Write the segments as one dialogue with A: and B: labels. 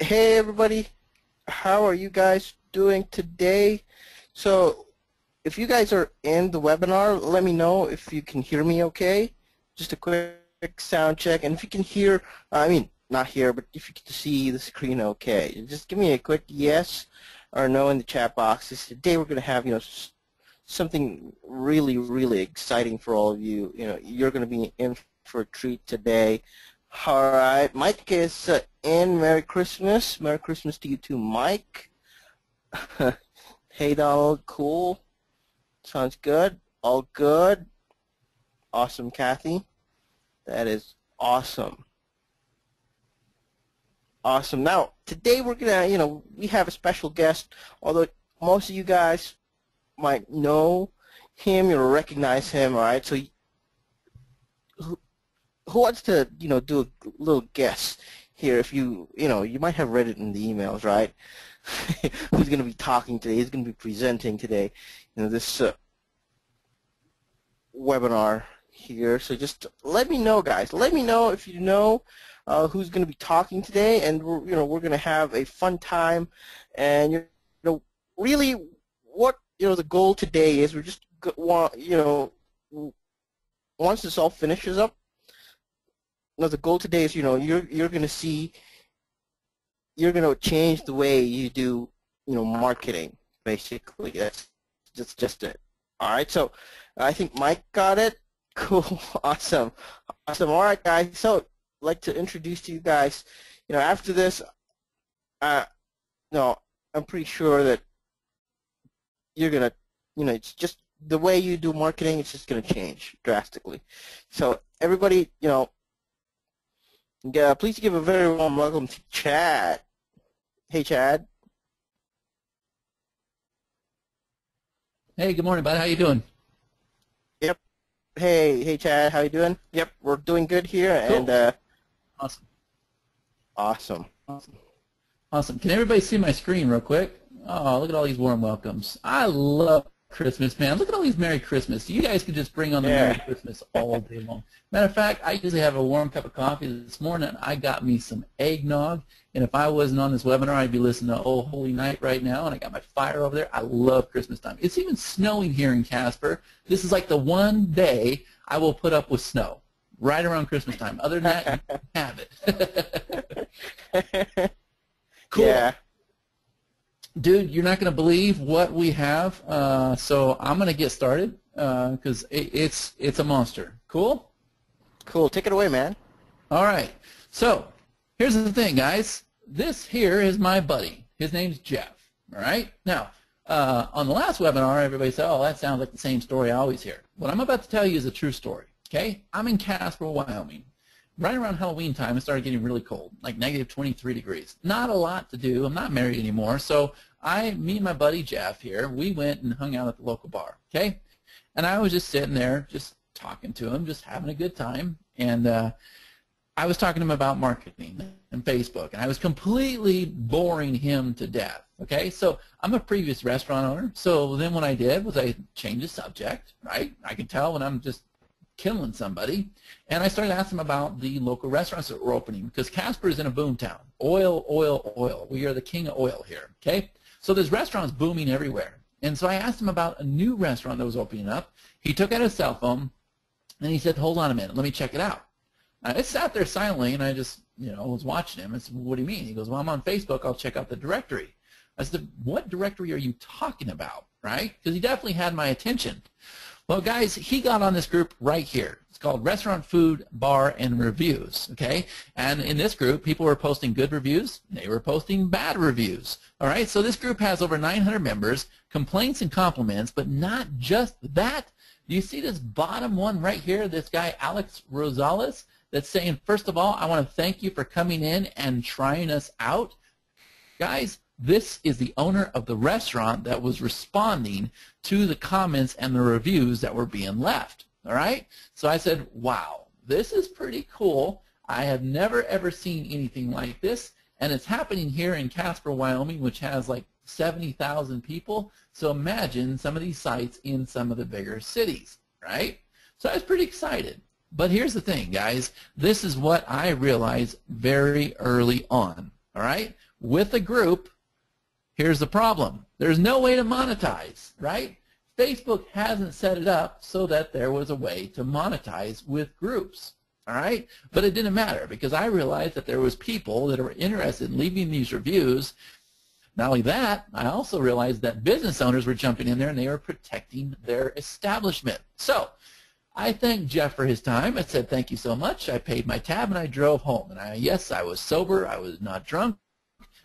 A: Hey everybody, how are you guys doing today? So if you guys are in the webinar, let me know if you can hear me okay. Just a quick sound check, and if you can hear, not hear, but if you can see the screen okay. Just give me a quick yes or no in the chat box. Today we're going to have, something really exciting for all of you. You're going to be in for a treat today. All right, Mike is in. Merry Christmas. Merry Christmas to you too, Mike. Hey, Donald. Cool. Sounds good. All good. Awesome, Kathy. That is awesome. Awesome. Now, today we're going to, we have a special guest, although most of you guys might know him or recognize him, all right? So who wants to, do a little guess here? If you might have read it in the emails, right? Who's going to be talking today? Who's going to be presenting today? This webinar here. So just let me know, guys. Let me know if you know who's going to be talking today, and we're going to have a fun time. And really, what the goal today is, we're just want once this all finishes up. The goal today is, you're going to see, you're going to change the way you do, marketing, basically. That's just it. All right, so I think Mike got it. Cool, awesome. All right, guys, so I'd like to introduce to you guys, after this, I'm pretty sure that you're going to, it's just the way you do marketing, it's just going to change drastically. So everybody, please give a very warm welcome to Chad. Hey, Chad.
B: Hey, good morning, bud. How you doing?
A: Yep. Hey, Chad. How you doing? Yep, we're doing good here.
B: Cool.
A: And
B: Awesome. Can everybody see my screen real quick? Oh, look at all these warm welcomes. I love Christmas, man. Look at all these Merry Christmas. You guys could just bring on the Merry Christmas all day long. Matter of fact, I usually have a warm cup of coffee. This morning I got me some eggnog, and if I wasn't on this webinar, I'd be listening to Oh Holy Night right now, and I got my fire over there. I love Christmas time. It's even snowing here in Casper. This is like the one day I will put up with snow, right around Christmas time. Other than that, you have it. Cool.
A: Yeah.
B: Dude, you're not going to believe what we have, so I'm going to get started because it's a monster. Cool?
A: Cool. Take it away, man.
B: All right. So here's the thing, guys. This here is my buddy. His name's Jeff. All right? Now, on the last webinar, everybody said, oh, that sounds like the same story I always hear. What I'm about to tell you is a true story. Okay? I'm in Casper, Wyoming. Right around Halloween time, it started getting really cold, like negative 23 degrees. Not a lot to do. I'm not married anymore, so me and my buddy Jeff here, we went and hung out at the local bar, okay? And I was just sitting there, just talking to him, just having a good time. And I was talking to him about marketing and Facebook, and I was completely boring him to death, okay? So I'm a previous restaurant owner, so then what I did was I changed the subject, right? I can tell when I'm just killing somebody, and I started asking him about the local restaurants that were opening, because Casper is in a boom town. Oil, oil, oil. We are the king of oil here, okay? So there's restaurants booming everywhere. And so I asked him about a new restaurant that was opening up. He took out his cell phone, and he said, hold on a minute, let me check it out. I sat there silently, and I just, was watching him. I said, what do you mean? He goes, well, I'm on Facebook. I'll check out the directory. I said, what directory are you talking about, right? Because he definitely had my attention. Well, guys, he got on this group right here. It's called Restaurant Food, Bar, and Reviews, okay? And in this group, people were posting good reviews. They were posting bad reviews, all right? So this group has over 900 members, complaints and compliments, but not just that. Do you see this bottom one right here, this guy, Alex Rosales, that's saying, first of all, I want to thank you for coming in and trying us out. Guys, this is the owner of the restaurant that was responding to the comments and the reviews that were being left, all right? So I said, wow, this is pretty cool. I have never, ever seen anything like this, and it's happening here in Casper, Wyoming, which has like 70,000 people. So imagine some of these sites in some of the bigger cities, right? So I was pretty excited. But here's the thing, guys. This is what I realized very early on, all right? with a group, here's the problem. There's no way to monetize, right? Facebook hasn't set it up so that there was a way to monetize with groups, all right? But it didn't matter because I realized that there was people that were interested in leaving these reviews. Not only that, I also realized that business owners were jumping in there and they were protecting their establishment. So I thanked Jeff for his time. I said, thank you so much. I paid my tab and I drove home. And yes, I was sober. I was not drunk.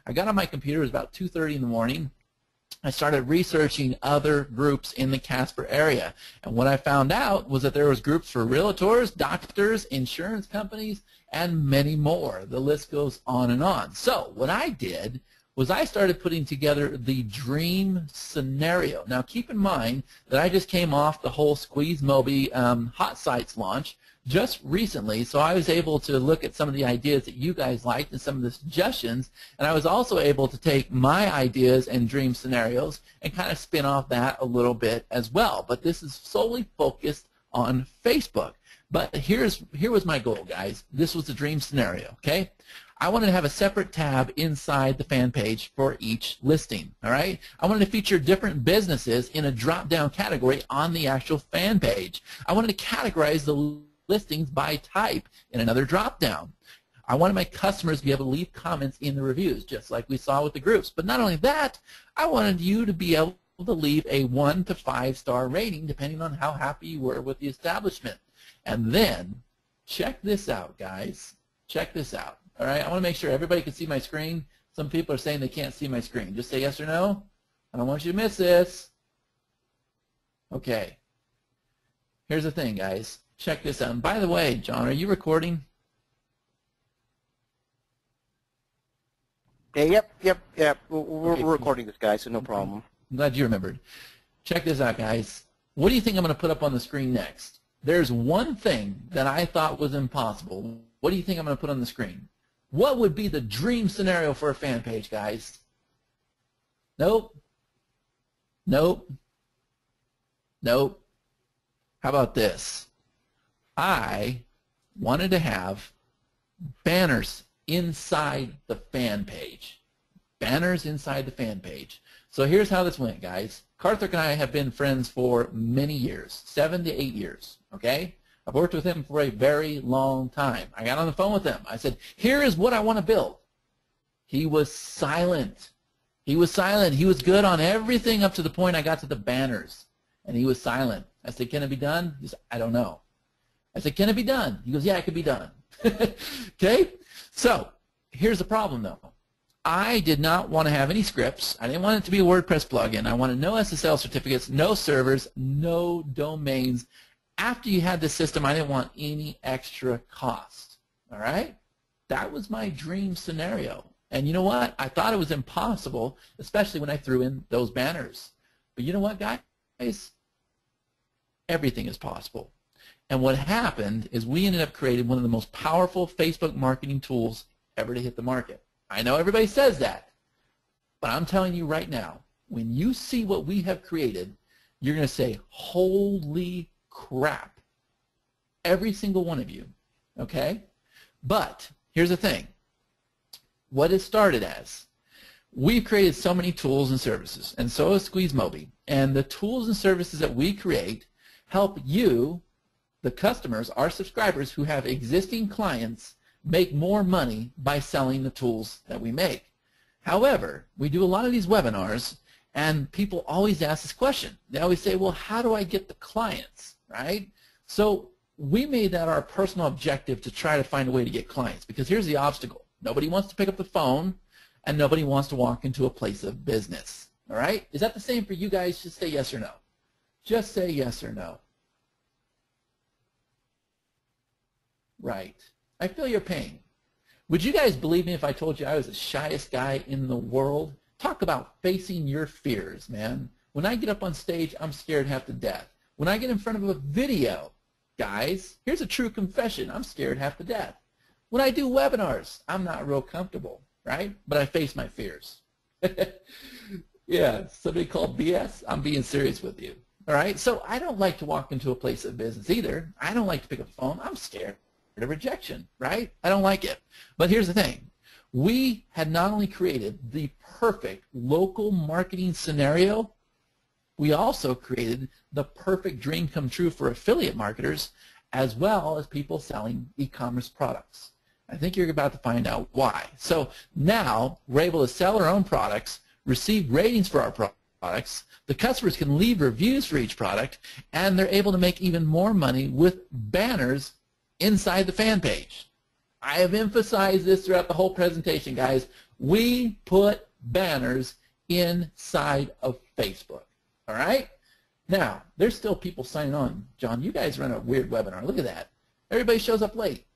B: I got on my computer. It was about 2:30 in the morning. I started researching other groups in the Casper area. And what I found out was that there was groups for realtors, doctors, insurance companies, and many more. The list goes on and on. So what I did was I started putting together the dream scenario. Now keep in mind that I just came off the whole SqueezeMobi Hotsites launch just recently, so I was able to look at some of the ideas that you guys liked and some of the suggestions, and I was also able to take my ideas and dream scenarios and kind of spin off that a little bit as well. But this is solely focused on Facebook. But here was my goal, guys. This was the dream scenario, okay? I wanted to have a separate tab inside the fan page for each listing, all right? I wanted to feature different businesses in a drop-down category on the actual fan page. I wanted to categorize the listings by type in another drop-down. I wanted my customers to be able to leave comments in the reviews, just like we saw with the groups. But not only that, I wanted you to be able to leave a 1 to 5 star rating depending on how happy you were with the establishment. And then, check this out, guys. Check this out. All right, I want to make sure everybody can see my screen. Some people are saying they can't see my screen. Just say yes or no. I don't want you to miss this. Okay. Here's the thing, guys. Check this out. And by the way, John, are you recording?
A: Yeah, yep. We're
B: Okay,
A: recording this, guy, so no problem.
B: I'm glad you remembered. Check this out, guys. What do you think I'm going to put up on the screen next? There's one thing that I thought was impossible. What do you think I'm going to put on the screen? What would be the dream scenario for a fan page, guys? Nope. Nope. Nope. How about this? I wanted to have banners inside the fan page. Banners inside the fan page. So here's how this went, guys. Karthik and I have been friends for many years, 7 to 8 years, okay? I've worked with him for a very long time. I got on the phone with him. I said, here is what I want to build. He was silent. He was silent. He was good on everything up to the point I got to the banners, and he was silent. I said, can it be done? He said, I don't know. I said, can it be done? He goes, yeah, it can be done. Okay? So here's the problem, though. I did not want to have any scripts. I didn't want it to be a WordPress plugin. I wanted no SSL certificates, no servers, no domains. After you had this system, I didn't want any extra cost. All right? That was my dream scenario. And you know what? I thought it was impossible, especially when I threw in those banners. But you know what, guys? Everything is possible. And what happened is we ended up creating one of the most powerful Facebook marketing tools ever to hit the market. I know everybody says that, but I'm telling you right now, when you see what we have created, you're going to say, holy crap, every single one of you, okay? But here's the thing. What it started as, we've created so many tools and services, and so has SqueezeMobi. And the tools and services that we create help you, the customers, our subscribers who have existing clients, make more money by selling the tools that we make. However, we do a lot of these webinars, and people always ask this question. They always say, well, how do I get the clients, right? So we made that our personal objective to try to find a way to get clients, because here's the obstacle. Nobody wants to pick up the phone, and nobody wants to walk into a place of business, all right? Is that the same for you guys? Just say yes or no. Just say yes or no. Right. I feel your pain. Would you guys believe me if I told you I was the shyest guy in the world? Talk about facing your fears, man. When I get up on stage, I'm scared half to death. When I get in front of a video, guys, here's a true confession. I'm scared half to death. When I do webinars, I'm not real comfortable, right? But I face my fears. Yeah, somebody called BS. I'm being serious with you. All right? So I don't like to walk into a place of business either. I don't like to pick up the phone. I'm scared of rejection, right? I don't like it. But here's the thing. we had not only created the perfect local marketing scenario, we also created the perfect dream come true for affiliate marketers as well as people selling e-commerce products. I think you're about to find out why. So now we're able to sell our own products, receive ratings for our products, the customers can leave reviews for each product, and they're able to make even more money with banners inside the fan page. I have emphasized this throughout the whole presentation, guys. We put banners inside of Facebook. All right? Now, there's still people signing on. John, you guys run a weird webinar. Look at that. Everybody shows up late.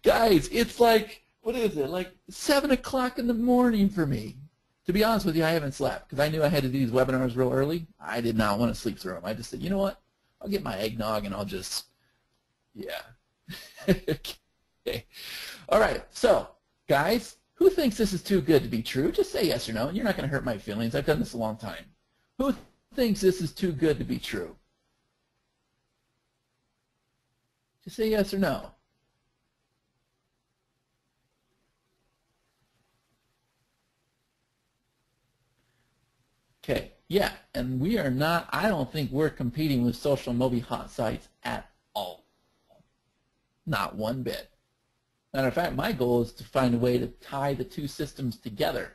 B: Guys, it's like, what is it, like 7 o'clock in the morning for me. To be honest with you, I haven't slept because I knew I had to do these webinars real early. I did not want to sleep through them. I just said, you know what? I'll get my eggnog and I'll just, yeah. Okay. All right. So, guys, who thinks this is too good to be true? Just say yes or no. You're not going to hurt my feelings. I've done this a long time. Who thinks this is too good to be true? Just say yes or no. Okay, yeah, and we are not, I don't think we're competing with SocialMobi Hotsites at all. Not one bit. Matter of fact, my goal is to find a way to tie the two systems together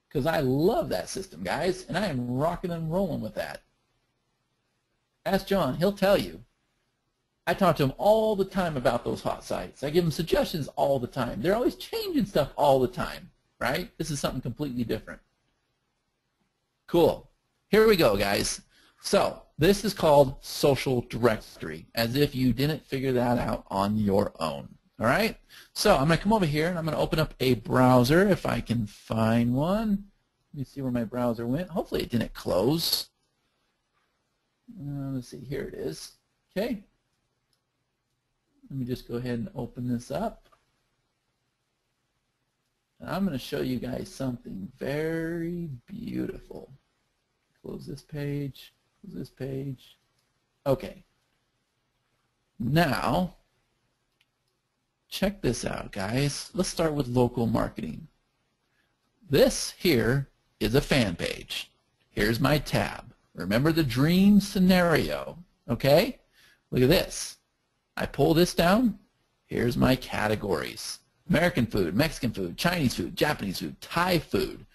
B: because I love that system, guys, and I am rocking and rolling with that. Ask John, he'll tell you. I talk to him all the time about those hot sites. I give him suggestions all the time. They're always changing stuff all the time, right? This is something completely different. Cool. Here we go, guys. So this is called social directory, as if you didn't figure that out on your own. All right? So I'm going to come over here, and I'm going to open up a browser if I can find one. Let me see where my browser went. Hopefully it didn't close. Let's see. Here it is. Okay. Let me just go ahead and open this up. And I'm going to show you guys something very beautiful. Close this page. Close this page. Okay. Now, check this out, guys. Let's start with local marketing. This here is a fan page. Here's my tab. Remember the dream scenario, okay? Look at this. I pull this down. Here's my categories. American food, Mexican food, Chinese food, Japanese food, Thai food,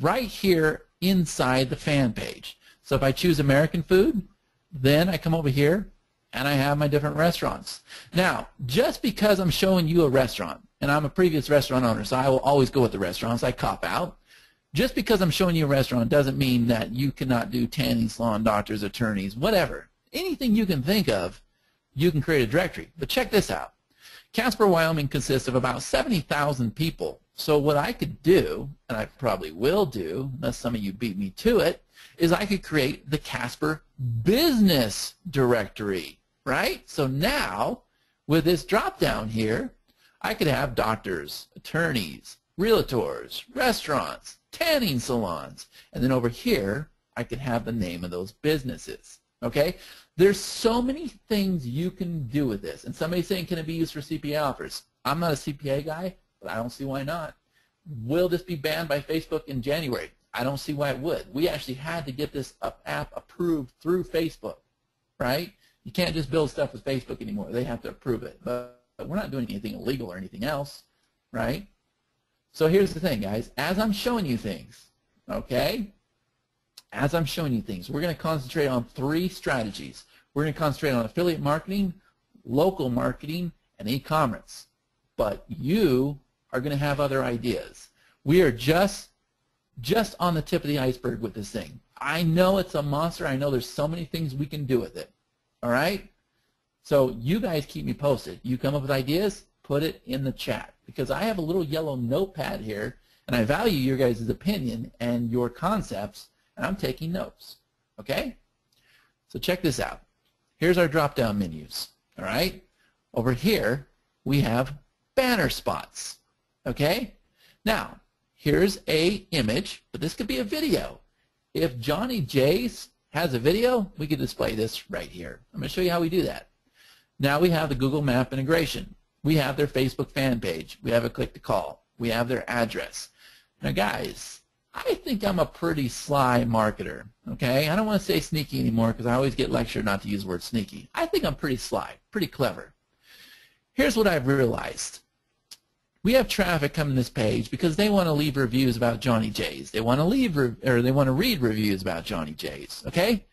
B: right here inside the fan page. So if I choose American food, then I come over here and I have my different restaurants. Now, just because I'm showing you a restaurant, and I'm a previous restaurant owner, so I will always go with the restaurants, I cop out. Just because I'm showing you a restaurant doesn't mean that you cannot do tanning salon, doctors, attorneys, whatever. Anything you can think of, you can create a directory. But check this out. Casper, Wyoming consists of about 70,000 people. So what I could do, and I probably will do, unless some of you beat me to it, is I could create the Casper Business Directory, right? So now, with this drop-down here, I could have doctors, attorneys, realtors, restaurants, tanning salons, and then over here, I could have the name of those businesses, okay? There's so many things you can do with this. And somebody's saying, can it be used for CPA offers? I'm not a CPA guy, but I don't see why not. Will this be banned by Facebook in January? I don't see why it would. We actually had to get this app approved through Facebook, right? You can't just build stuff with Facebook anymore. They have to approve it. But we're not doing anything illegal or anything else, right? So here's the thing, guys. As I'm showing you things, okay? As I'm showing you things, we're going to concentrate on 3 strategies. We're going to concentrate on affiliate marketing, local marketing, and e-commerce. But you are going to have other ideas. We are just on the tip of the iceberg with this thing. I know it's a monster. I know there's so many things we can do with it. All right? So you guys keep me posted. You come up with ideas, put it in the chat. Because I have a little yellow notepad here, and I value your guys' opinion and your concepts, and I'm taking notes, okay? So check this out. Here's our drop-down menus, all right? Over here, we have banner spots, okay? Now, here's a image, but this could be a video. If Johnny J's has a video, we could display this right here. I'm going to show you how we do that. Now we have the Google Map integration. We have their Facebook fan page. We have a click to call. We have their address. Now, guys, I think I'm a pretty sly marketer, okay? I don't want to say sneaky anymore because I always get lectured not to use the word sneaky. I think I'm pretty sly, pretty clever. Here's what I've realized. We have traffic coming to this page because they want to leave reviews about Johnny J's. They want to read reviews about Johnny J's, okay?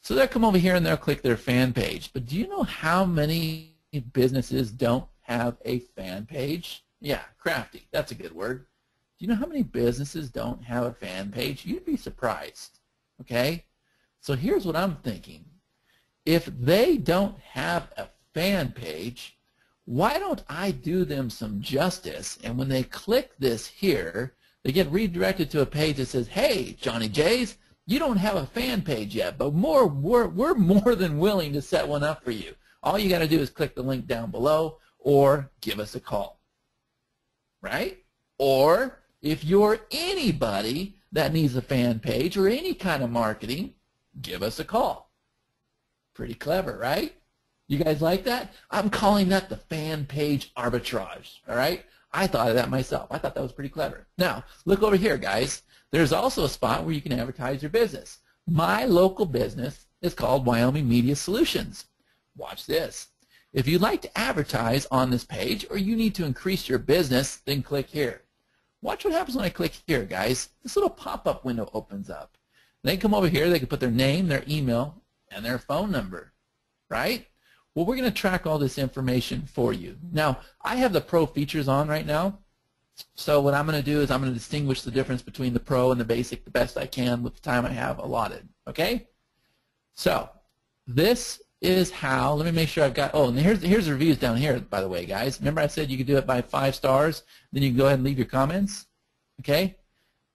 B: So they'll come over here and they'll click their fan page. But do you know how many businesses don't have a fan page? Yeah, crafty. That's a good word. Do you know how many businesses don't have a fan page? You'd be surprised, okay? So here's what I'm thinking. If they don't have a fan page, why don't I do them some justice, and when they click this here, they get redirected to a page that says, hey, Johnny J's, you don't have a fan page yet, but we're more than willing to set one up for you. All you got to do is click the link down below or give us a call, right? Or if you're anybody that needs a fan page or any kind of marketing, give us a call. Pretty clever, right? You guys like that? I'm calling that the fan page arbitrage, all right? I thought of that myself. I thought that was pretty clever. Now, look over here, guys. There's also a spot where you can advertise your business. My local business is called Wyoming Media Solutions. Watch this. If you'd like to advertise on this page or you need to increase your business, then click here. Watch what happens when I click here, guys. This little pop-up window opens up. They come over here. They can put their name, their email, and their phone number, right? Well, we're going to track all this information for you. Now, I have the Pro features on right now. So what I'm going to do is I'm going to distinguish the difference between the Pro and the Basic the best I can with the time I have allotted. Okay? So this is how, let me make sure I've got, oh, and here's the reviews down here, by the way, guys. Remember I said you could do it by 5 stars, then you can go ahead and leave your comments. Okay?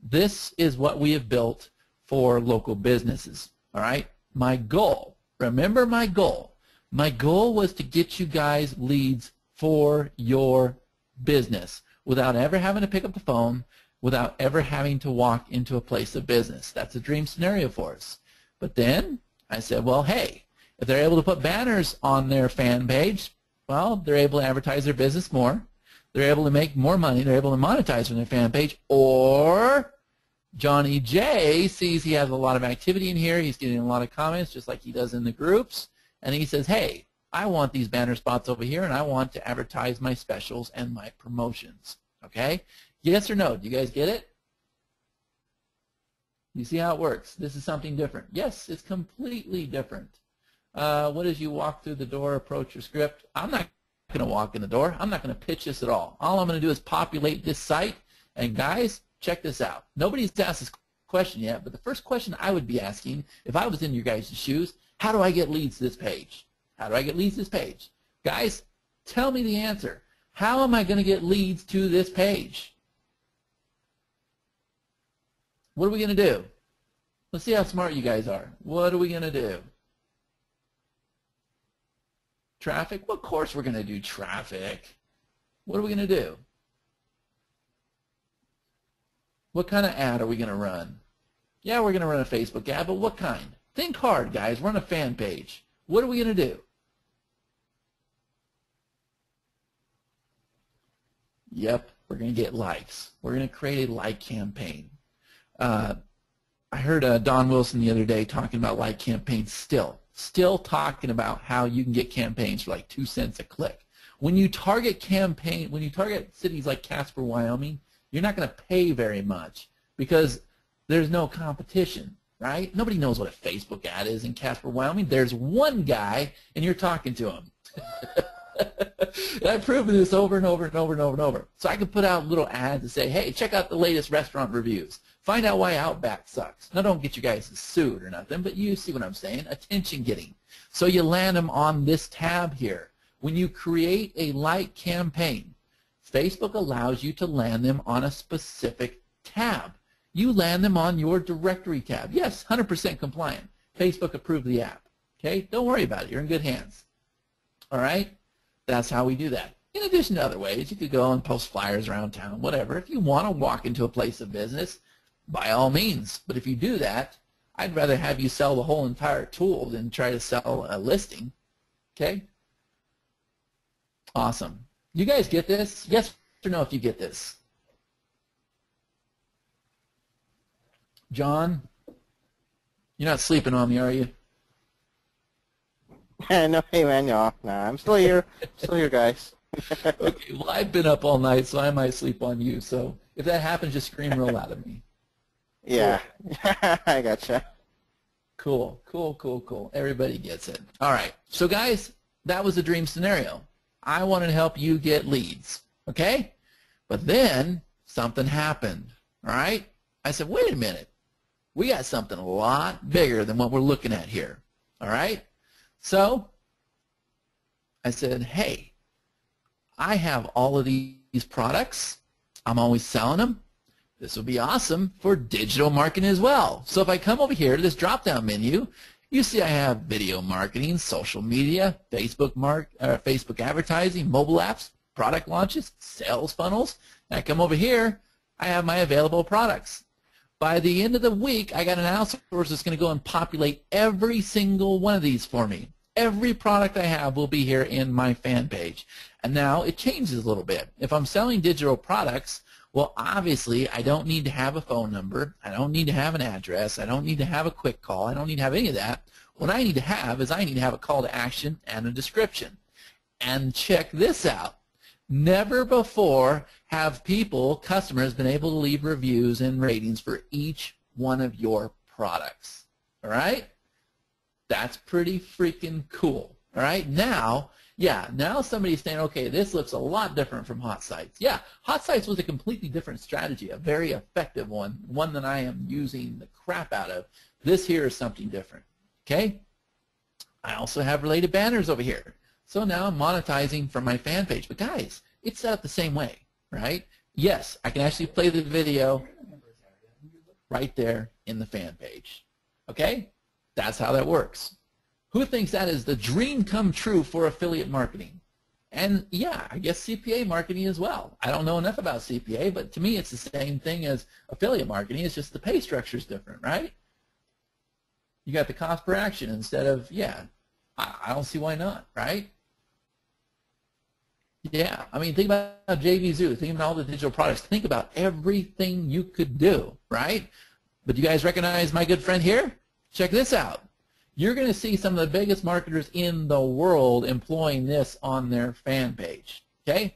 B: This is what we have built for local businesses. All right? My goal, remember my goal. My goal was to get you guys leads for your business without ever having to pick up the phone, without ever having to walk into a place of business. That's a dream scenario for us. But then I said, well, hey, if they're able to put banners on their fan page, well, they're able to advertise their business more. They're able to make more money. They're able to monetize from their fan page. Or Johnny J sees he has a lot of activity in here. He's getting a lot of comments just like he does in the groups. And he says, hey, I want these banner spots over here, and I want to advertise my specials and my promotions. Okay? Yes or no? Do you guys get it? You see how it works? This is something different. Yes, it's completely different. What is you walk through the door, approach your script? I'm not going to walk in the door. I'm not going to pitch this at all. All I'm going to do is populate this site. And guys, check this out. Nobody's asked this question yet, but the first question I would be asking if I was in your guys' shoes, how do I get leads to this page? How do I get leads to this page? Guys, tell me the answer. How am I going to get leads to this page? What are we going to do? Let's see how smart you guys are. What are we going to do? Traffic? Well, of course we're going to do traffic. What are we going to do? What kind of ad are we going to run? Yeah, we're going to run a Facebook ad, but what kind? Think hard, guys. Run a fan page. What are we going to do? Yep, we're going to get likes. We're going to create a like campaign. I heard Don Wilson the other day talking about like campaigns still talking about how you can get campaigns for like 2 cents a click. When you target cities like Casper, Wyoming, you're not going to pay very much because there's no competition. Right? Nobody knows what a Facebook ad is in Casper, Wyoming. There's one guy, and you're talking to him. And I've proven this over and over and over and over and over. So I can put out little ads and say, hey, check out the latest restaurant reviews. Find out why Outback sucks. Now, don't get you guys sued or nothing, but you see what I'm saying. Attention getting. So you land them on this tab here. When you create a like campaign, Facebook allows you to land them on a specific tab. You land them on your directory tab. Yes, 100% compliant. Facebook approved the app. Okay? Don't worry about it. You're in good hands. All right? That's how we do that. In addition to other ways, you could go and post flyers around town, whatever. If you want to walk into a place of business, by all means. But if you do that, I'd rather have you sell the whole entire tool than try to sell a listing. Okay? Awesome. You guys get this? Yes or no if you get this? John, you're not sleeping on me, are you?
A: No, hey man, no, I'm still here. Still here, guys.
B: Okay, well, I've been up all night, so I might sleep on you. So if that happens, just scream real loud at me.
A: Yeah, I gotcha.
B: Cool, cool, cool, cool. Everybody gets it. All right. So, guys, that was the dream scenario. I wanted to help you get leads, okay? But then something happened, all right? I said, wait a minute. We got something a lot bigger than what we're looking at here, all right? So I said, hey, I have all of these products. I'm always selling them. This would be awesome for digital marketing as well. So if I come over here to this drop-down menu, you see I have video marketing, social media, Facebook advertising, mobile apps, product launches, sales funnels. And I come over here, I have my available products. By the end of the week, I got an outsource that's going to go and populate every single one of these for me. Every product I have will be here in my fan page. And now it changes a little bit. If I'm selling digital products, well, obviously, I don't need to have a phone number. I don't need to have an address. I don't need to have a quick call. I don't need to have any of that. What I need to have is I need to have a call to action and a description. And check this out. Never before have customers, been able to leave reviews and ratings for each one of your products. All right? That's pretty freaking cool. All right? Now somebody's saying, okay, this looks a lot different from Hotsites. Yeah, Hotsites was a completely different strategy, a very effective one that I am using the crap out of. This here is something different. Okay? I also have related banners over here. So now I'm monetizing from my fan page. But guys, it's set up the same way, right? Yes, I can actually play the video right there in the fan page. Okay? That's how that works. Who thinks that is the dream come true for affiliate marketing? And yeah, I guess CPA marketing as well. I don't know enough about CPA, but to me it's the same thing as affiliate marketing. It's just the pay structure is different, right? You got the cost per action instead of, yeah, I don't see why not, right? Yeah, I mean, think about JVZoo, think about all the digital products, think about everything you could do, right? But you guys recognize my good friend here? Check this out. You're going to see some of the biggest marketers in the world employing this on their fan page, okay?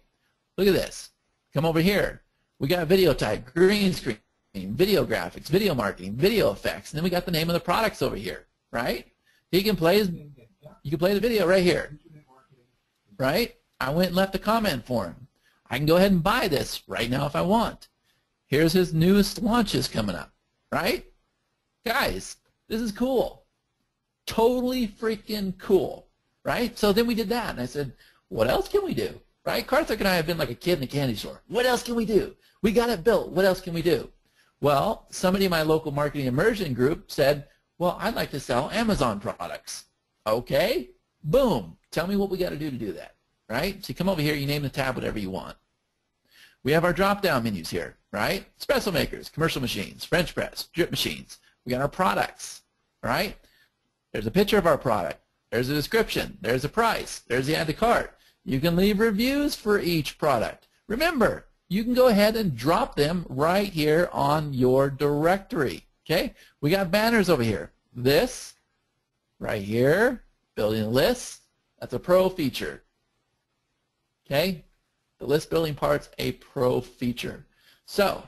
B: Look at this. Come over here. We got video type, green screen, video graphics, video marketing, video effects, and then we got the name of the products over here, right? You can play the video right here, right? I went and left a comment for him. I can go ahead and buy this right now if I want. Here's his newest launches coming up, right? Guys, this is cool. Totally freaking cool, right? So then we did that, and I said, what else can we do, right? Karthik and I have been like a kid in a candy store. What else can we do? We got it built. What else can we do? Well, somebody in my local marketing immersion group said, well, I'd like to sell Amazon products. Okay, boom. Tell me what we got to do that, right? So you come over here, you name the tab whatever you want. We have our drop-down menus here, right? Espresso makers, commercial machines, French press, drip machines. We got our products, right? There's a picture of our product. There's a description. There's a price. There's the add to cart. You can leave reviews for each product. Remember, you can go ahead and drop them right here on your directory. Okay? We got banners over here. This, right here, building a list, that's a pro feature. Okay? The list building part's a pro feature. So,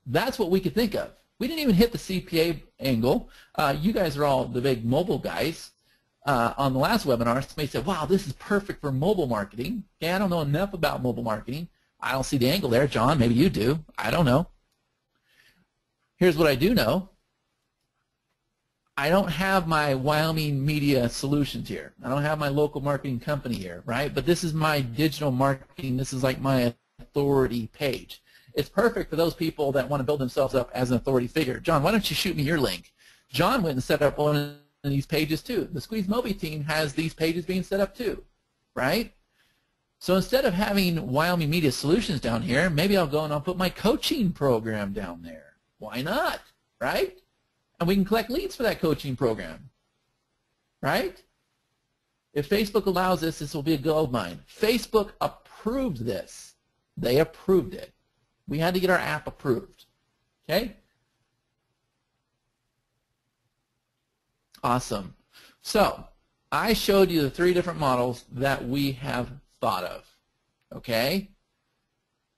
B: that's what we could think of. We didn't even hit the CPA angle. You guys are all the big mobile guys. On the last webinar, somebody said, wow, this is perfect for mobile marketing. Okay, I don't know enough about mobile marketing. I don't see the angle there. John, maybe you do. I don't know. Here's what I do know. I don't have my Wyoming Media Solutions here. I don't have my local marketing company here, right? But this is my digital marketing. This is like my authority page. It's perfect for those people that want to build themselves up as an authority figure. John, why don't you shoot me your link? John went and set up one of these pages too. The SqueezeMobi team has these pages being set up too, right? So instead of having Wyoming Media Solutions down here, maybe I'll go and I'll put my coaching program down there. Why not, right? And we can collect leads for that coaching program, right? If Facebook allows this, this will be a gold mine. Facebook approved this. They approved it. We had to get our app approved. Okay? Awesome. So I showed you the 3 different models that we have thought of. Okay?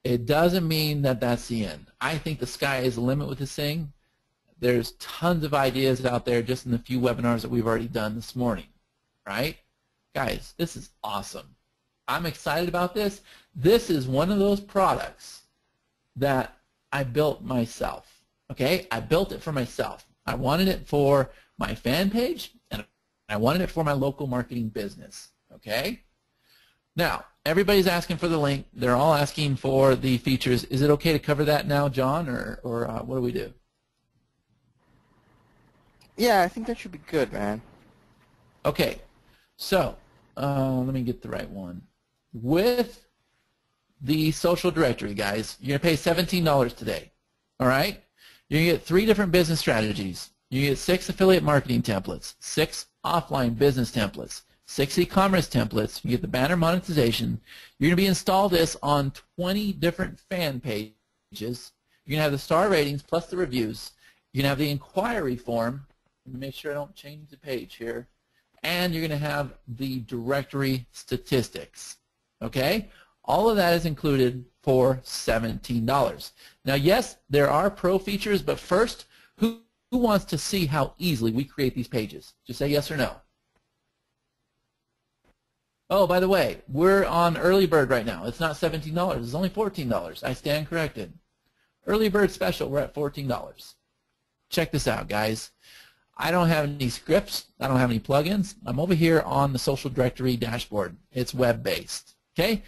B: It doesn't mean that that's the end. I think the sky is the limit with this thing. There's tons of ideas out there just in the few webinars that we've already done this morning. Right? Guys, this is awesome. I'm excited about this. This is one of those products that I built myself. Okay? I built it for myself. I wanted it for my fan page, and I wanted it for my local marketing business. Okay? Now, everybody's asking for the link. They're all asking for the features. Is it okay to cover that now, John, or what do we do?
A: Yeah, I think that should be good, man.
B: Okay. So, let me get the right one. With the social directory, guys, you're going to pay $17 today. All right? You're going to get 3 different business strategies. You get 6 affiliate marketing templates, 6 offline business templates, 6 e-commerce templates. You get the banner monetization. You're going to be installed this on 20 different fan pages. You're going to have the star ratings plus the reviews. You're going to have the inquiry form. Let me make sure I don't change the page here. And you're going to have the directory statistics. Okay? All of that is included for $17. Now, yes, there are pro features, but first, who wants to see how easily we create these pages? Just say yes or no. Oh, by the way, we're on early bird right now. It's not $17. It's only $14. I stand corrected. Early bird special, we're at $14. Check this out, guys. I don't have any scripts. I don't have any plugins. I'm over here on the social directory dashboard. It's web-based. Okay?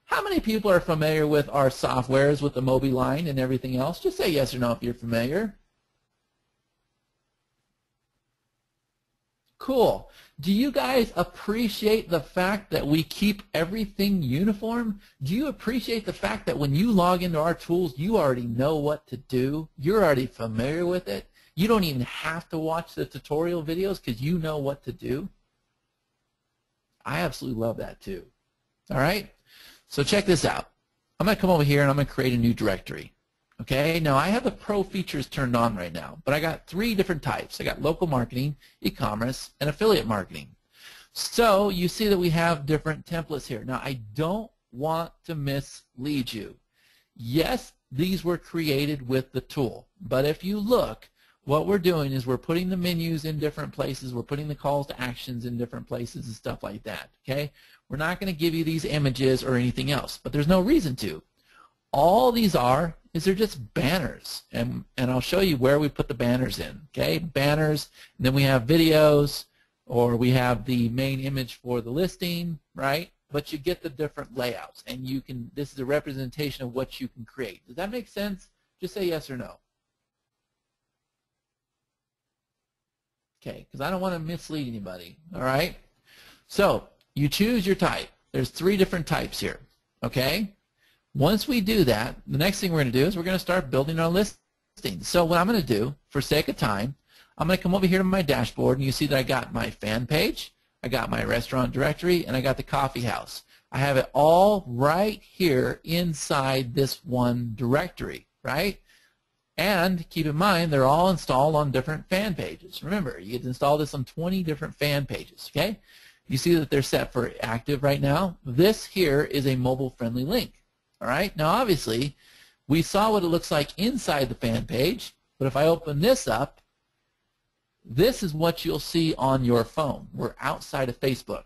B: How many people are familiar with our softwares with the Mobi line and everything else? Just say yes or no if you're familiar. Cool. Do you guys appreciate the fact that we keep everything uniform? Do you appreciate the fact that when you log into our tools, you already know what to do? You're already familiar with it. You don't even have to watch the tutorial videos because you know what to do. I absolutely love that too. All right? So check this out. I'm going to come over here and I'm going to create a new directory. Okay? Now I have the pro features turned on right now, but I got 3 different types. I got local marketing, e-commerce, and affiliate marketing. So you see that we have different templates here. Now I don't want to mislead you. Yes, these were created with the tool, but if you look, what we're doing is we're putting the menus in different places. We're putting the calls to actions in different places and stuff like that. Okay? We're not going to give you these images or anything else, but there's no reason to. All these are is they're just banners, and I'll show you where we put the banners in. Okay? Banners, and then we have videos, or we have the main image for the listing, right? But you get the different layouts, and you can. This is a representation of what you can create. Does that make sense? Just say yes or no. Okay, because I don't want to mislead anybody, all right? So you choose your type. There's 3 different types here, okay? Once we do that, the next thing we're going to do is we're going to start building our listing. So what I'm going to do, for sake of time, I'm going to come over here to my dashboard, and you see that I got my fan page, I got my restaurant directory, and I got the coffee house. I have it all right here inside this one directory, right? And keep in mind, they're all installed on different fan pages. Remember, you get to install this on 20 different fan pages, okay? You see that they're set for active right now. This here is a mobile-friendly link, all right? Now, obviously, we saw what it looks like inside the fan page, but if I open this up, this is what you'll see on your phone. We're outside of Facebook.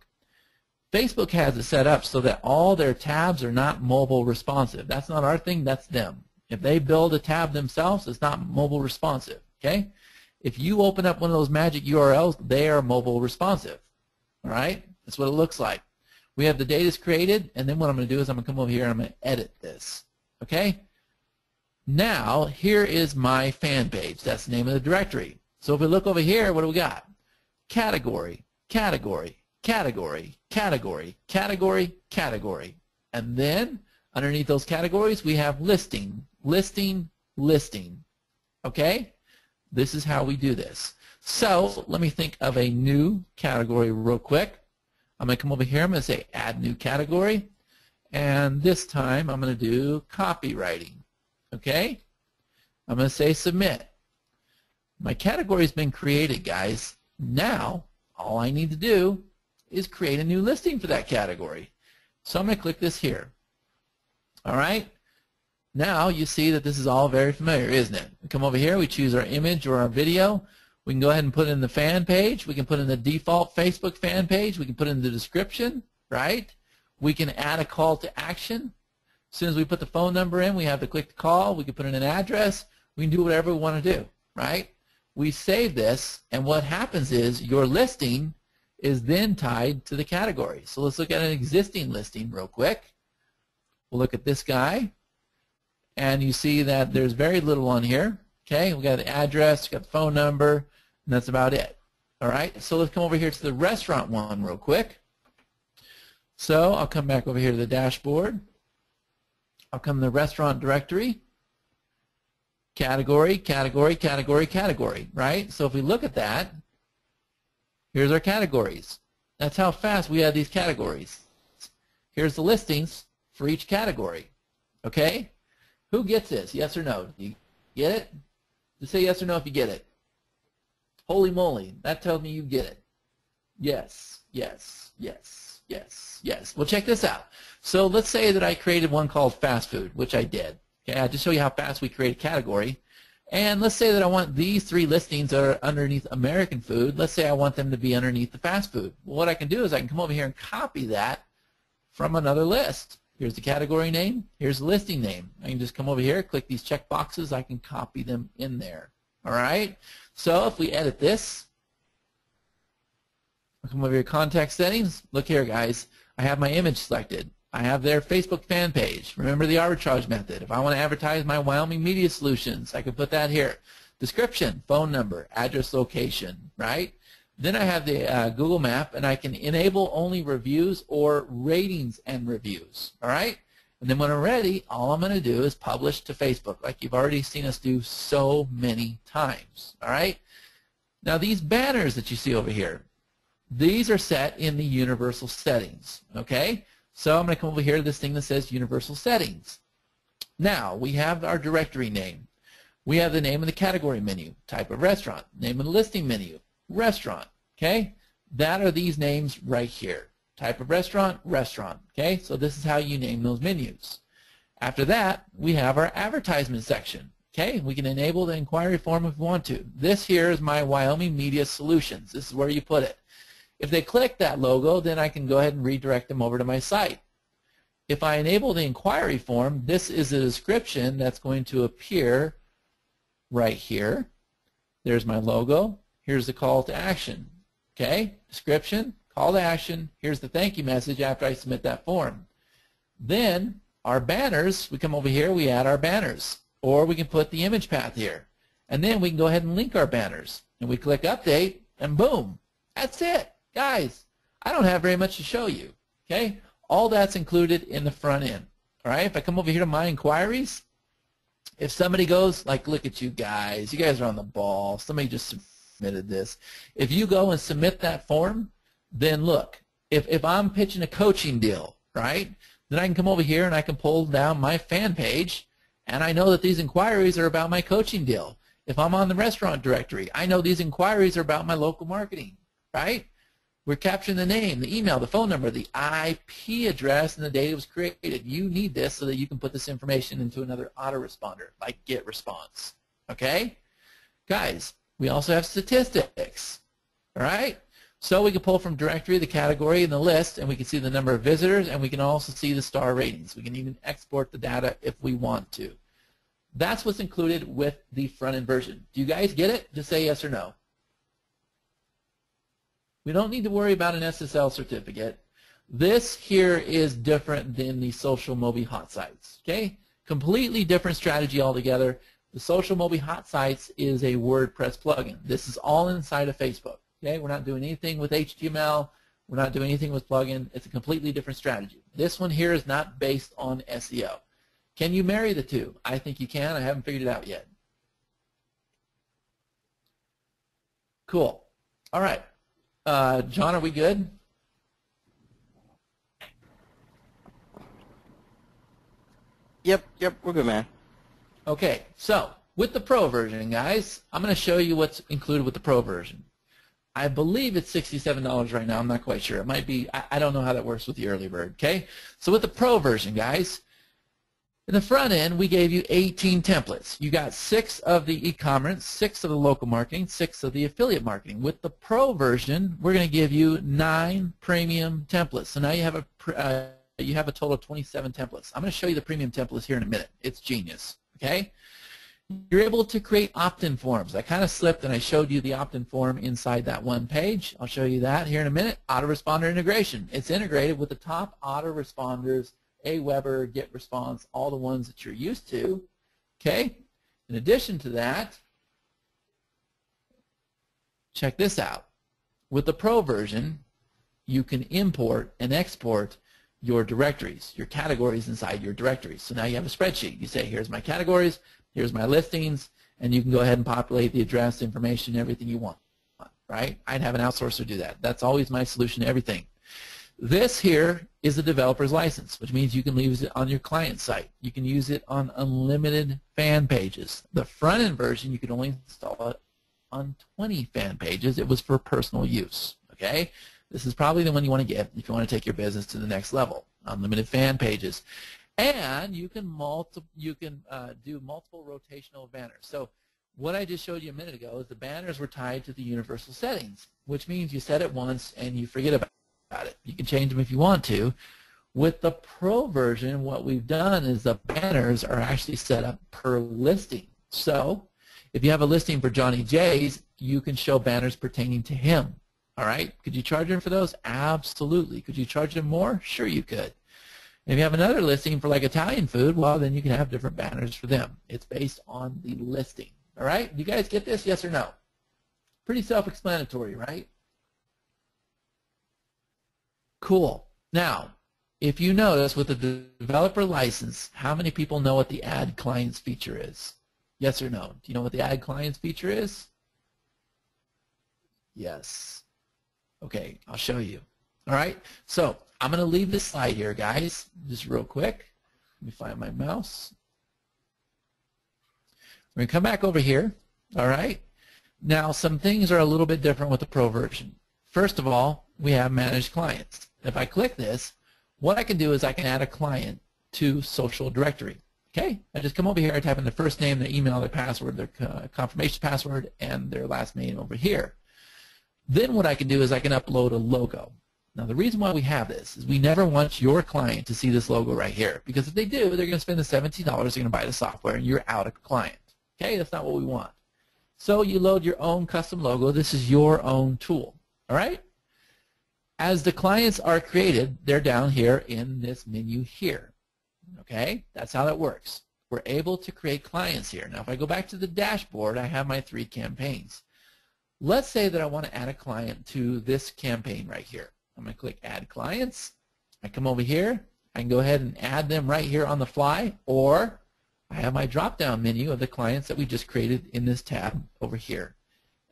B: Facebook has it set up so that all their tabs are not mobile responsive. That's not our thing, that's them. If they build a tab themselves, it's not mobile responsive, okay? If you open up one of those magic URLs, they are mobile responsive, all right? That's what it looks like. We have the data's created, and then what I'm going to do is I'm going to come over here and I'm going to edit this, okay? Now, here is my fan page. That's the name of the directory. So if we look over here, what do we got? Category, category, category, category, category, category. And then underneath those categories, we have listing, listing, listing. Okay? This is how we do this. So let me think of a new category real quick. I'm going to come over here. I'm going to say add new category. And this time I'm going to do copywriting. Okay? I'm going to say submit. My category has been created, guys. Now, all I need to do is create a new listing for that category. So I'm going to click this here. All right? Now you see that this is all very familiar, isn't it? We come over here, we choose our image or our video. We can go ahead and put it in the fan page. We can put it in the default Facebook fan page. We can put it in the description, right? We can add a call to action. As soon as we put the phone number in, we have to click the call. We can put in an address. We can do whatever we want to do, right? We save this, and what happens is your listing is then tied to the category. So let's look at an existing listing real quick. We'll look at this guy, and you see that there's very little on here. Okay, we got the address, we got the phone number, and that's about it. All right, so let's come over here to the restaurant one real quick. So I'll come back over here to the dashboard. I'll come to the restaurant directory, category, category, category, category, right? So if we look at that, here's our categories. That's how fast we add these categories. Here's the listings for each category. Okay? Who gets this? Yes or no? Do you get it? Just say yes or no if you get it. Holy moly, that tells me you get it. Yes, yes, yes, yes, yes. Well, check this out. So let's say that I created one called fast food, which I did. Okay, I just show you how fast we create a category. And let's say that I want these three listings that are underneath American food. Let's say I want them to be underneath the fast food. Well, what I can do is I can come over here and copy that from another list. Here's the category name. Here's the listing name. I can just come over here, click these check boxes. I can copy them in there. All right? So if we edit this, I'll come over here, context settings. Look here, guys. I have my image selected. I have their Facebook fan page. Remember the arbitrage method. If I want to advertise my Wyoming Media Solutions, I can put that here. Description, phone number, address, location, right? Then I have the Google map, and I can enable only reviews or ratings and reviews, all right? And then when I'm ready, all I'm going to do is publish to Facebook, like you've already seen us do so many times, all right? Now these banners that you see over here, these are set in the universal settings, okay? So I'm going to come over here to this thing that says universal settings. Now we have our directory name. We have the name of the category menu, type of restaurant, name of the listing menu, restaurant, okay? That are these names right here. Type of restaurant, restaurant, okay? So this is how you name those menus. After that, we have our advertisement section, okay? We can enable the inquiry form if we want to. This here is my Wyoming Media Solutions. This is where you put it. If they click that logo, then I can go ahead and redirect them over to my site. If I enable the inquiry form, this is a description that's going to appear right here. There's my logo. Here's the call to action. Okay, description, call to action. Here's the thank you message after I submit that form. Then our banners, we come over here, we add our banners. Or we can put the image path here. And then we can go ahead and link our banners. And we click update, and boom, that's it. Guys, I don't have very much to show you. Okay, all that's included in the front end. All right, if I come over here to my inquiries, if somebody goes, like, look at you guys are on the ball. Somebody just submitted this. If you go and submit that form, then look, if I'm pitching a coaching deal, right, then I can come over here and I can pull down my fan page, and I know that these inquiries are about my coaching deal. If I'm on the restaurant directory, I know these inquiries are about my local marketing, right? We're capturing the name, the email, the phone number, the IP address, and the date it was created. You need this so that you can put this information into another autoresponder, like GetResponse. Okay? Guys, we also have statistics. All right? So we can pull from directory, the category, and the list, and we can see the number of visitors, and we can also see the star ratings. We can even export the data if we want to. That's what's included with the front-end version. Do you guys get it? Just say yes or no. We don't need to worry about an SSL certificate. This here is different than the SocialMobi Hotsites. Okay? Completely different strategy altogether. The SocialMobi Hotsites is a WordPress plugin. This is all inside of Facebook. Okay? We're not doing anything with HTML. We're not doing anything with plugin. It's a completely different strategy. This one here is not based on SEO. Can you marry the two? I think you can. I haven't figured it out yet. Cool. All right. John, are we good?
A: Yep, we're good, man.
B: Okay, so with the Pro version, guys, I'm going to show you what's included with the Pro version. I believe it's $67 right now. I'm not quite sure. It might be, I don't know how that works with the early bird, okay? So with the Pro version, guys, in the front end, we gave you 18 templates. You got 6 of the e-commerce, 6 of the local marketing, 6 of the affiliate marketing. With the Pro version, we're going to give you 9 premium templates. So now you have a total of 27 templates. I'm going to show you the premium templates here in a minute. It's genius, okay? You're able to create opt-in forms. I kind of slipped and I showed you the opt-in form inside that one page. I'll show you that here in a minute. Autoresponder integration. It's integrated with the top autoresponders, Aweber, GetResponse, all the ones that you're used to. Okay? In addition to that, check this out. With the Pro version, you can import and export your directories, your categories inside your directories. So now you have a spreadsheet. You say, here's my categories, here's my listings, and you can go ahead and populate the address, information, everything you want, right? I'd have an outsourcer do that. That's always my solution to everything. This here is a developer's license, which means you can use it on your client site. You can use it on unlimited fan pages. The front-end version, you could only install it on 20 fan pages. It was for personal use, okay? This is probably the one you want to get if you want to take your business to the next level, unlimited fan pages. And you can do multiple rotational banners. So what I just showed you a minute ago is the banners were tied to the universal settings, which means you set it once and you forget about it. You can change them if you want to. With the Pro version, what we've done is the banners are actually set up per listing. So if you have a listing for Johnny J's, you can show banners pertaining to him. All right? Could you charge him for those? Absolutely. Could you charge him more? Sure you could. If you have another listing for like Italian food, well, then you can have different banners for them. It's based on the listing. All right? Do you guys get this? Yes or no? Pretty self-explanatory, right? Cool. Now, if you notice with the developer license, how many people know what the Add Clients feature is? Yes or no? Do you know what the Add Clients feature is? Yes. Okay, I'll show you. All right? So I'm going to leave this slide here, guys, just real quick. Let me find my mouse. We're going to come back over here. All right? Now, some things are a little bit different with the Pro version. First of all, we have Manage Clients. If I click this, what I can do is I can add a client to Social Directory. Okay? I just come over here, I type in their first name, their email, their password, their confirmation password, and their last name over here. Then what I can do is I can upload a logo. Now, the reason why we have this is we never want your client to see this logo right here, because if they do, they're going to spend the $17, they're going to buy the software, and you're out of client. Okay? That's not what we want. So you load your own custom logo. This is your own tool. All right? As the clients are created, they're down here in this menu here. Okay? That's how that works. We're able to create clients here. Now, if I go back to the dashboard, I have my 3 campaigns. Let's say that I want to add a client to this campaign right here. I'm going to click Add Clients. I come over here. I can go ahead and add them right here on the fly, or I have my drop-down menu of the clients that we just created in this tab over here.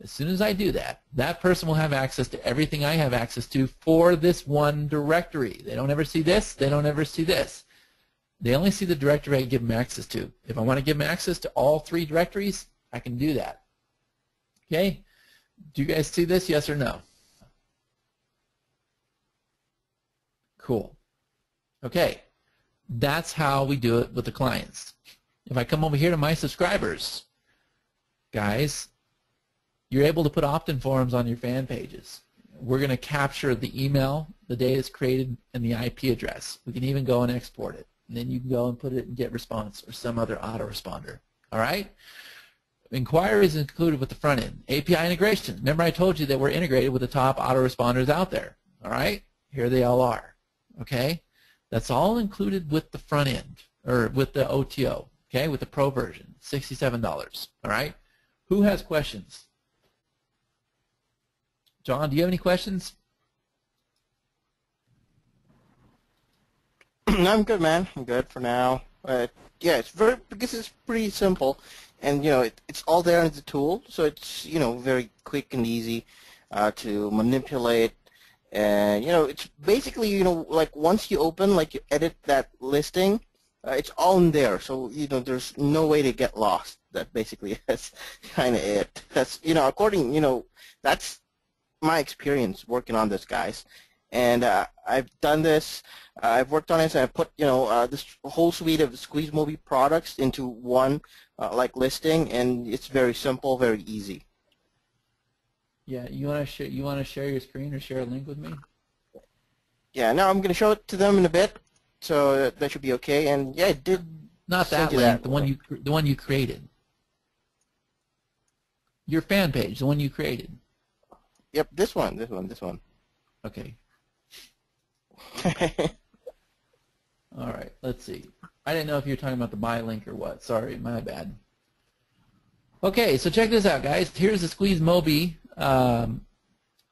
B: As soon as I do that, that person will have access to everything I have access to for this one directory. They don't ever see this. They don't ever see this. They only see the directory I give them access to. If I want to give them access to all 3 directories, I can do that. Okay? Do you guys see this? Yes or no? Cool. Okay. That's how we do it with the clients. If I come over here to my subscribers, guys, you're able to put opt-in forms on your fan pages. We're going to capture the email, the day it's created, and the IP address. We can even go and export it. And then you can go and put it in GetResponse or some other autoresponder. All right? Inquiries included with the front end. API integration. Remember I told you that we're integrated with the top autoresponders out there. All right? Here they all are. Okay? That's all included with the front end, or with the OTO. Okay? With the Pro version. $67. All right? Who has questions? John, do you have any questions?
A: I'm good, man. I'm good for now. But yeah, because it's pretty simple, and it's all there in the tool, so it's very quick and easy to manipulate. And it's basically like once you open, like you edit that listing, It's all in there, so there's no way to get lost. That basically is kind of it. That's according that's my experience working on this, guys. And I've done this. I've worked on this, and I put this whole suite of SqueezeMobi products into one like listing, and it's very simple, very easy.
B: Yeah, you want to share your screen or share a link with me?
A: Yeah, now I'm going to show it to them in a bit, so that should be okay. And yeah, it did
B: Not
A: send
B: that
A: you
B: link,
A: that.
B: the one you created. Your fan page, the one you created.
A: Yep, this one.
B: Okay. All right, let's see. I didn't know if you were talking about the buy link or what. Sorry, my bad. Okay, so check this out, guys. Here's the SqueezeMobi.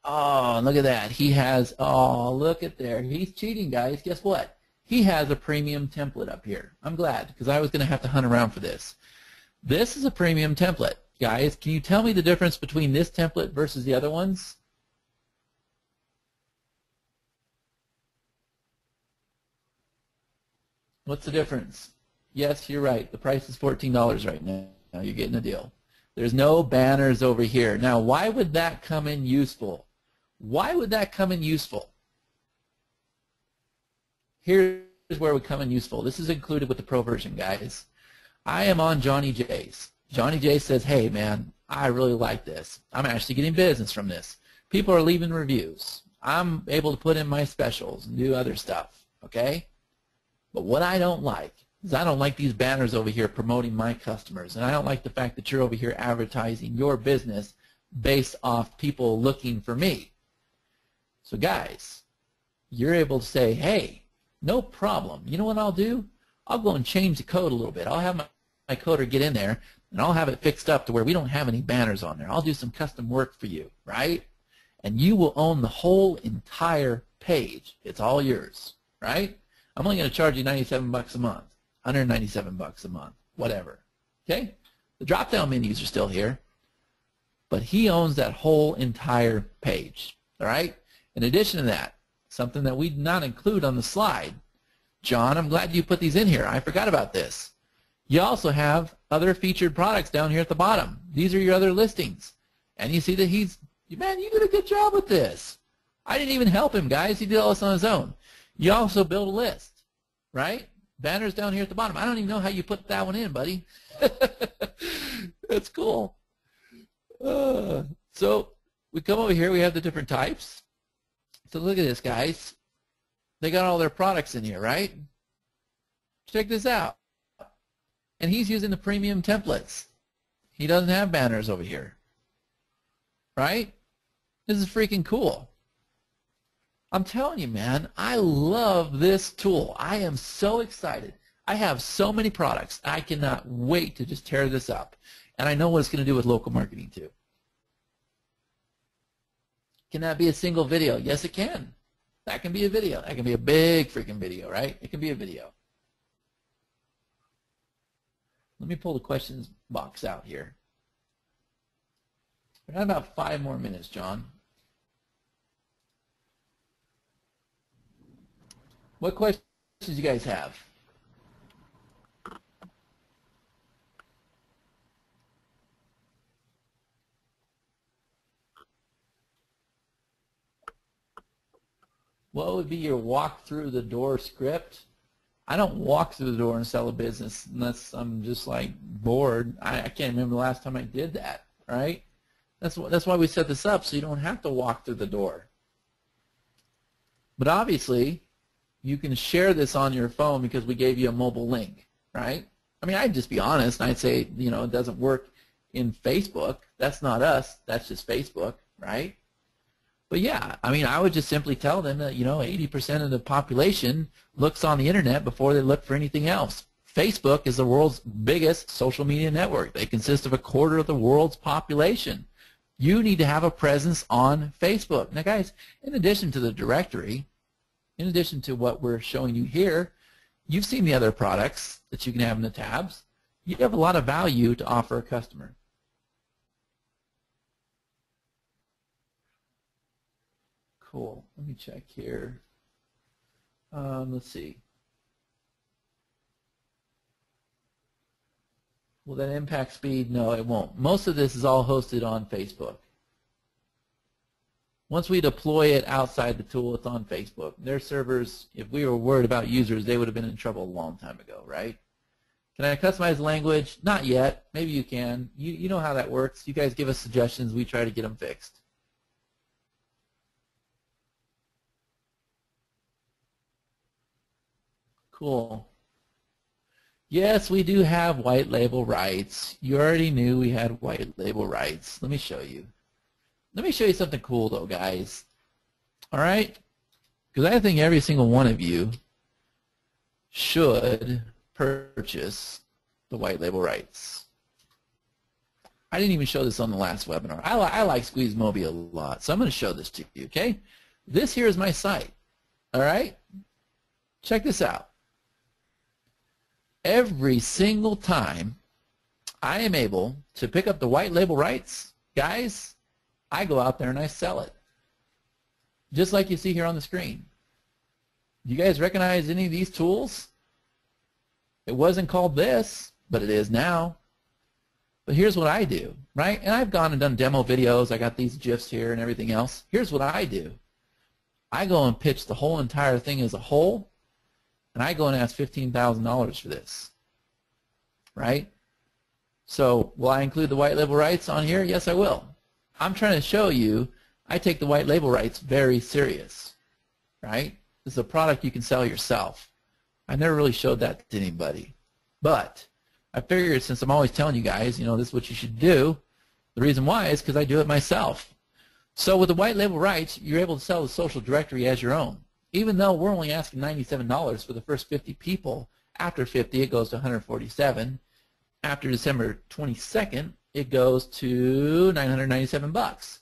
B: Oh, look at that. He has, oh, look at there. He's cheating, guys. Guess what? He has a premium template up here. I'm glad, because I was going to have to hunt around for this. This is a premium template. Guys, can you tell me the difference between this template versus the other ones? What's the difference? Yes, you're right. The price is $14 right now. Now you're getting a deal. There's no banners over here. Now, why would that come in useful? Why would that come in useful? Here's where it would come in useful. This is included with the pro version, guys. I am on Johnny J's. Johnny J says, hey, man, I really like this. I'm actually getting business from this. People are leaving reviews. I'm able to put in my specials and do other stuff, okay? But what I don't like is I don't like these banners over here promoting my customers, and I don't like the fact that you're over here advertising your business based off people looking for me. So guys, you're able to say, hey, no problem. You know what I'll do? I'll go and change the code a little bit. I'll have my coder get in there, and I'll have it fixed up to where we don't have any banners on there. I'll do some custom work for you, right? And you will own the whole entire page. It's all yours, right? I'm only going to charge you $97 a month, $197 a month, whatever. Okay? The drop-down menus are still here, but he owns that whole entire page. All right? In addition to that, something that we did not include on the slide, John, I'm glad you put these in here. I forgot about this. You also have other featured products down here at the bottom. These are your other listings. And you see that man, you did a good job with this. I didn't even help him, guys. He did all this on his own. You also build a list, right? Banners down here at the bottom. I don't even know how you put that one in, buddy. That's cool. So we come over here. We have the different types. So look at this, guys. They got all their products in here, right? Check this out. And he's using the premium templates. He doesn't have banners over here, right? This is freaking cool. I'm telling you, man, I love this tool. I am so excited. I have so many products. I cannot wait to just tear this up. And I know what it's going to do with local marketing too. Can that be a single video? Yes, it can. That can be a video. That can be a big freaking video, right? It can be a video. Let me pull the questions box out here. We got about 5 more minutes, John. What questions do you guys have? What would be your walk through the door script? I don't walk through the door and sell a business unless I'm just like bored. I can't remember the last time I did that, right? That's why we set this up, so you don't have to walk through the door. But obviously, you can share this on your phone because we gave you a mobile link, right? I mean, I'd just be honest, and I'd say, you know, it doesn't work in Facebook. That's not us. That's just Facebook, right? But yeah, I mean, I would just simply tell them that, you know, 80% of the population looks on the internet before they look for anything else. Facebook is the world's biggest social media network. They consist of 1/4 of the world's population. You need to have a presence on Facebook. Now, guys, in addition to the directory, in addition to what we're showing you here, you've seen the other products that you can have in the tabs. You have a lot of value to offer a customer. Cool. Let me check here. Let's see. Will that impact speed? No, it won't. Most of this is all hosted on Facebook. Once we deploy it outside the tool, it's on Facebook. Their servers, if we were worried about users, they would have been in trouble a long time ago, right? Can I customize the language? Not yet. Maybe you can. You know how that works. You guys give us suggestions. We try to get them fixed. Cool. Yes, we do have white label rights. You already knew we had white label rights. Let me show you. Let me show you something cool, though, guys. All right? Because I think every single one of you should purchase the white label rights. I didn't even show this on the last webinar. I like SqueezeMobi a lot, so I'm going to show this to you, okay? This here is my site, all right? Check this out. Every single time I am able to pick up the white label rights, guys, I go out there and I sell it. Just like you see here on the screen. Do you guys recognize any of these tools? It wasn't called this, but it is now. But here's what I do, right? And I've gone and done demo videos. I got these GIFs here and everything else. Here's what I do. I go and pitch the whole entire thing as a whole, and I go and ask $15,000 for this, right? So will I include the white label rights on here? Yes, I will. I'm trying to show you I take the white label rights very serious, right? This is a product you can sell yourself. I never really showed that to anybody. But I figured since I'm always telling you guys, this is what you should do, the reason why is because I do it myself. So with the white label rights, you're able to sell the social directory as your own. Even though we're only asking $97 for the first 50 people, after 50 it goes to $147. After December 22nd, it goes to $997.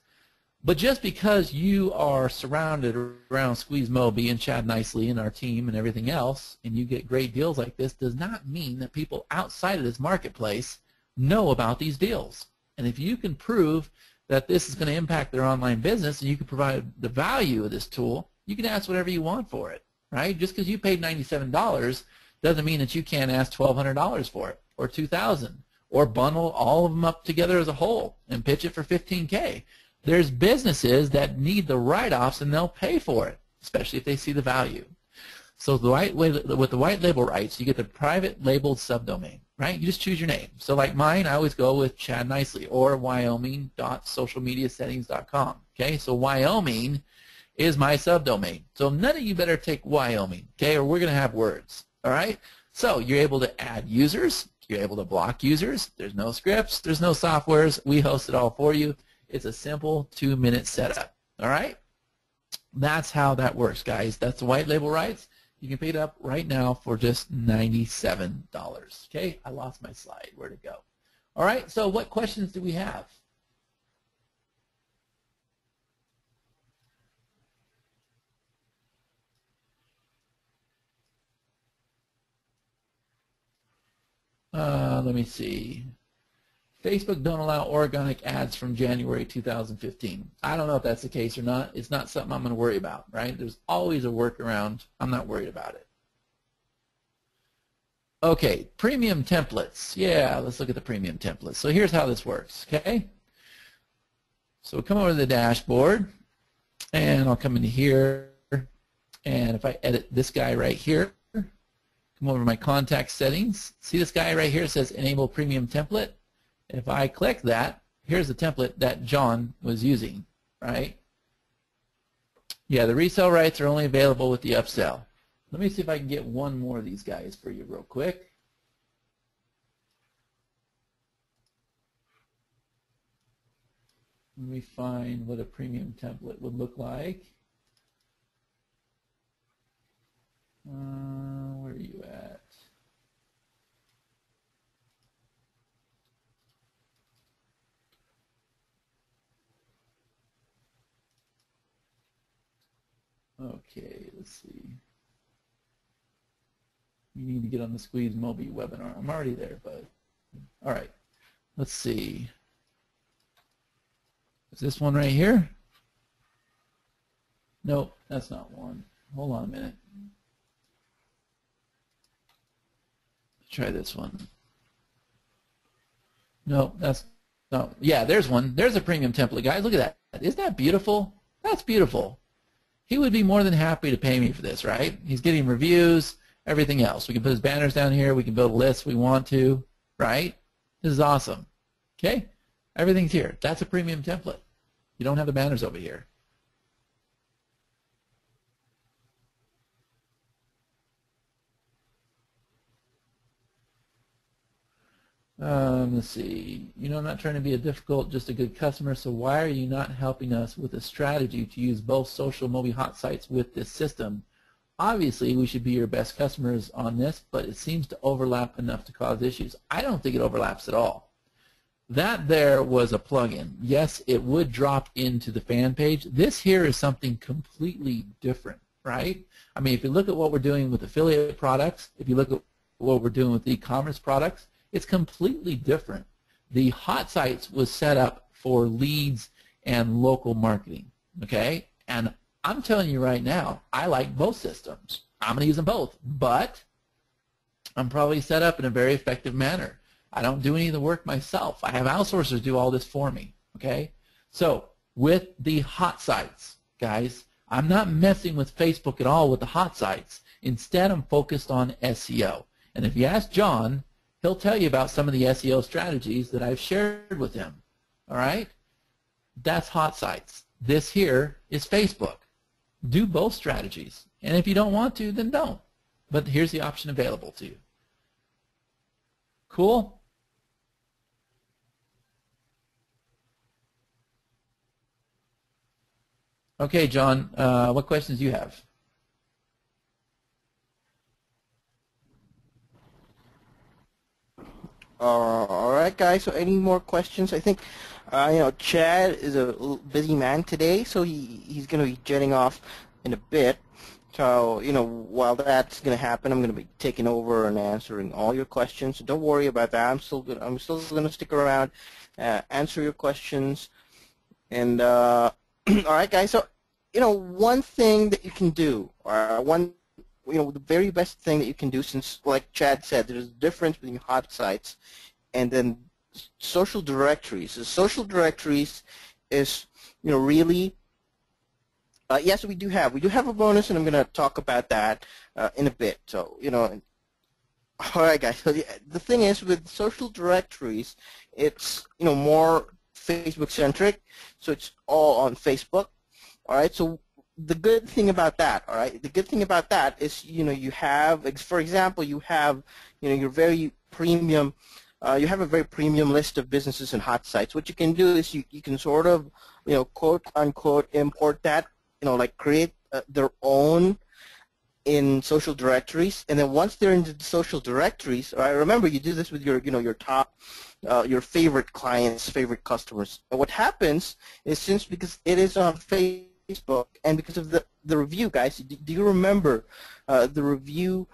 B: But just because you are surrounded around SqueezeMobi and Chad Nicely and our team and everything else, and you get great deals like this, does not mean that people outside of this marketplace know about these deals. And if you can prove that this is going to impact their online business and you can provide the value of this tool, you can ask whatever you want for it, right? Just because you paid $97 doesn't mean that you can't ask $1,200 for it or $2,000 or bundle all of them up together as a whole and pitch it for $15K. There's businesses that need the write-offs and they'll pay for it, especially if they see the value. So with the white label rights, you get the private labeled subdomain, right? You just choose your name. So like mine, I always go with Chad Nicely or wyoming.socialmediasettings.com. Okay, so Wyoming is my subdomain. So none of you better take Wyoming, okay, or we're going to have words, all right? So you're able to add users. You're able to block users. There's no scripts. There's no softwares. We host it all for you. It's a simple 2-minute setup, all right? That's how that works, guys. That's the white label rights. You can pick it up right now for just $97, okay? I lost my slide. Where'd it go? All right, so what questions do we have? Let me see. Facebook don't allow organic ads from January 2015. I don't know if that's the case or not. It's not something I'm going to worry about, right? There's always a workaround. I'm not worried about it. Okay, premium templates. Yeah, let's look at the premium templates. So here's how this works, okay? So we'll come over to the dashboard, and I'll come into here, and if I edit this guy right here, come over to my contact settings. See this guy right here? It says Enable Premium Template. If I click that, here's the template that John was using, right? Yeah, the resale rights are only available with the upsell. Let me see if I can get one more of these guys for you real quick. Let me find what a premium template would look like. Where are you at? Okay, let's see. You need to get on the SqueezeMobi webinar. I'm already there, but all right. Let's see. Is this one right here? Nope, that's not one. Hold on a minute. Let's try this one. No, that's no. Yeah, there's one. There's a premium template, guys. Look at that. Isn't that beautiful? That's beautiful. He would be more than happy to pay me for this, right? He's getting reviews, everything else. We can put his banners down here. We can build a list if we want to, right? This is awesome. Okay? Everything's here. That's a premium template. You don't have the banners over here. Let's see. You know, I'm not trying to be a difficult, just a good customer, so why are you not helping us with a strategy to use both SocialMobi hot sites with this system? Obviously, we should be your best customers on this, but it seems to overlap enough to cause issues. I don't think it overlaps at all. That there was a plugin. Yes, it would drop into the fan page. This here is something completely different, right? I mean, if you look at what we're doing with affiliate products, if you look at what we're doing with e-commerce products, it's completely different. The hot sites was set up for leads and local marketing, okay? And I'm telling you right now, I like both systems. I'm going to use them both, but I'm probably set up in a very effective manner. I don't do any of the work myself. I have outsourcers do all this for me, okay? So with the hot sites, guys, I'm not messing with Facebook at all with the hot sites. Instead, I'm focused on SEO. And if you ask John, he'll tell you about some of the SEO strategies that I've shared with him, all right? That's hot sites. This here is Facebook. Do both strategies. And if you don't want to, then don't. But here's the option available to you. Cool? Okay, John, what questions do you have?
A: All right, guys. So, any more questions? I think, Chad is a little busy man today, so he's going to be jetting off in a bit. So, while that's going to happen, I'm going to be taking over and answering all your questions. So don't worry about that. I'm still going to stick around, answer your questions, and all right, guys. So, one thing that you can do, the very best thing that you can do, since, like Chad said, there's a difference between hot sites and then social directories. So social directories is, really, yes, we do have a bonus, and I'm going to talk about that in a bit. So, all right, guys. So the thing is, with social directories, it's, more Facebook-centric, so it's all on Facebook. All right, so the good thing about that, all right, the good thing about that is, you have, for example, you have, your very premium, you have a very premium list of businesses and hot sites. What you can do is you can sort of, quote unquote, import that, like create their own in social directories, and then once they're in the social directories, all right, remember you do this with your, your top, your favorite clients, favorite customers. And what happens is, because it is on Facebook, and because of the review, guys, do you remember the review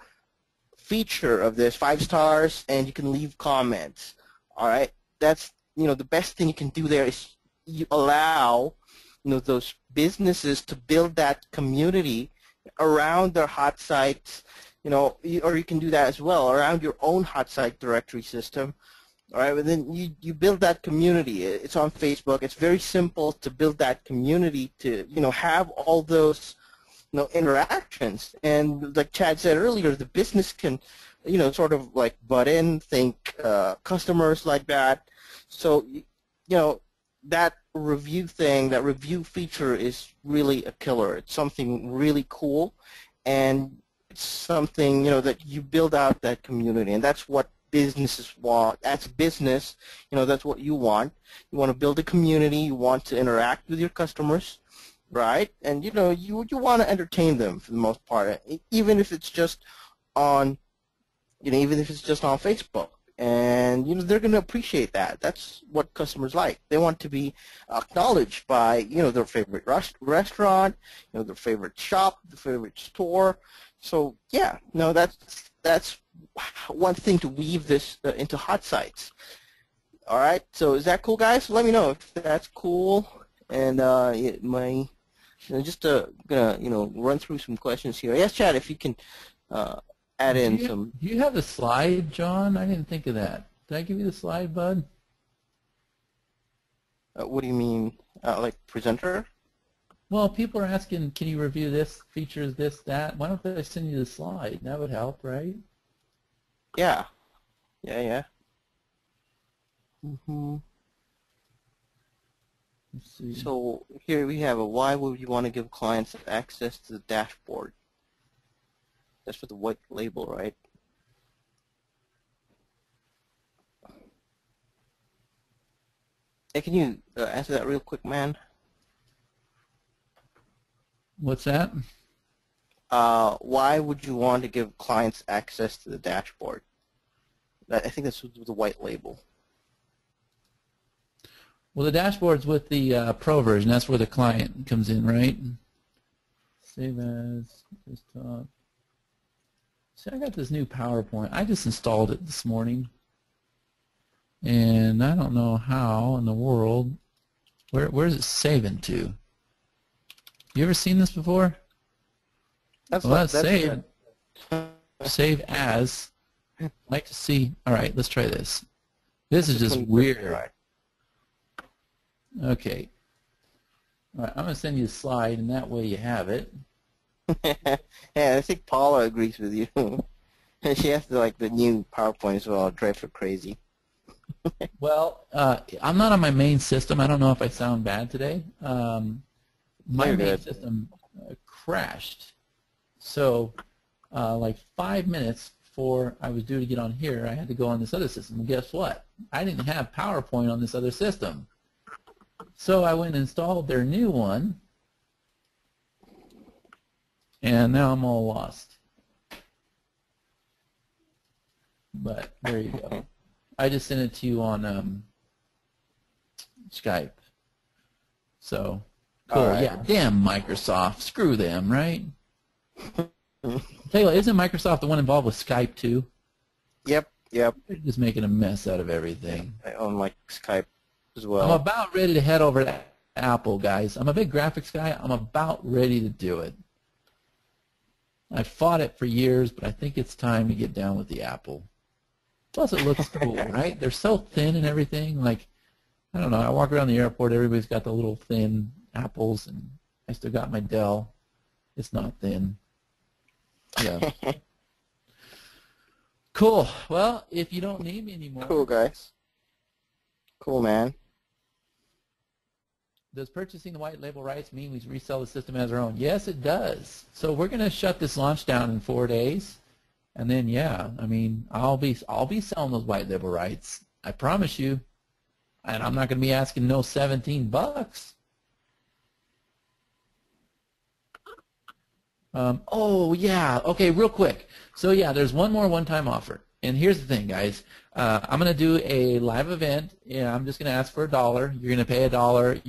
A: feature of this? 5 stars, and you can leave comments. All right, that's, the best thing you can do there is you allow, those businesses to build that community around their hot sites, or you can do that as well around your own hot site directory system. All right, but then you build that community. It's on Facebook. It's very simple to build that community to, have all those, interactions. And like Chad said earlier, the business can, sort of like butt in, think customers like that. So, that review thing, that review feature is really a killer. It's something really cool, and it's something, that you build out that community, and that's what businesses want. As business, that's what you want. You want to build a community. You want to interact with your customers, right? And you want to entertain them for the most part, even if it's just on, even if it's just on Facebook. And they're going to appreciate that. That's what customers like. They want to be acknowledged by their favorite restaurant, their favorite shop, their favorite store. So yeah, that's one thing to weave this into hot sites. All right, so is that cool, guys? Let me know if that's cool. And just gonna run through some questions here. Yes, Chad, if you can add in some.
B: Do you have the slide, John? I didn't think of that. Did I give you the slide, bud?
A: What do you mean, like presenter?
B: Well, people are asking, can you review this, features, this, that? Why don't I send you the slide? That would help, right?
A: Yeah, yeah. Hmm.
B: Let's see.
A: So here we have a why would you want to give clients access to the dashboard? That's for the white label, right? Hey, can you answer that real quick, man?
B: What's that?
A: Why would you want to give clients access to the dashboard? I think that's with the white label.
B: Well, the dashboard's with the Pro version. That's where the client comes in, right? Save as, desktop. See, I got this new PowerPoint. I just installed it this morning. And I don't know how in the world. Where's it saving to? You ever seen this before?
A: That's
B: Well,
A: like,
B: that's save. Save as. I'd like to see. All right, let's try this. This is just weird. Okay. All right, I'm going to send you a slide, and that way you have it.
A: Yeah, I think Paula agrees with you. She has like the new PowerPoint as well. Drive her crazy.
B: Well, I'm not on my main system. I don't know if I sound bad today. My main system crashed. So like 5 minutes before I was due to get on here, I had to go on this other system. And guess what? I didn't have PowerPoint on this other system. So I went and installed their new one, and now I'm all lost. But there you go. I just sent it to you on Skype. So, cool. Right. Yeah, damn Microsoft. Screw them, right? Tell you what, isn't Microsoft the one involved with Skype too?
A: Yep.
B: They're just making a mess out of everything.
A: I own like Skype as well.
B: I'm about ready to head over to Apple, guys. I'm a big graphics guy. I'm about ready to do it. I fought it for years, but I think it's time to get down with the Apple. Plus, it looks cool, right? They're so thin and everything. Like, I don't know. I walk around the airport. Everybody's got the little thin Apples, and I still got my Dell. It's not thin. Yeah. Cool. Well, if you don't need me anymore.
A: Cool, guys. Cool, man.
B: Does purchasing the white label rights mean we resell the system as our own? Yes, it does. So we're going to shut this launch down in 4 days. And then, yeah, I mean, I'll be selling those white label rights. I promise you. And I'm not going to be asking no $17. Oh, yeah. Okay, real quick. So, yeah, there's one more one-time offer. And here's the thing, guys. I'm going to do a live event. Yeah, I'm just going to ask for $1. You're going to pay $1.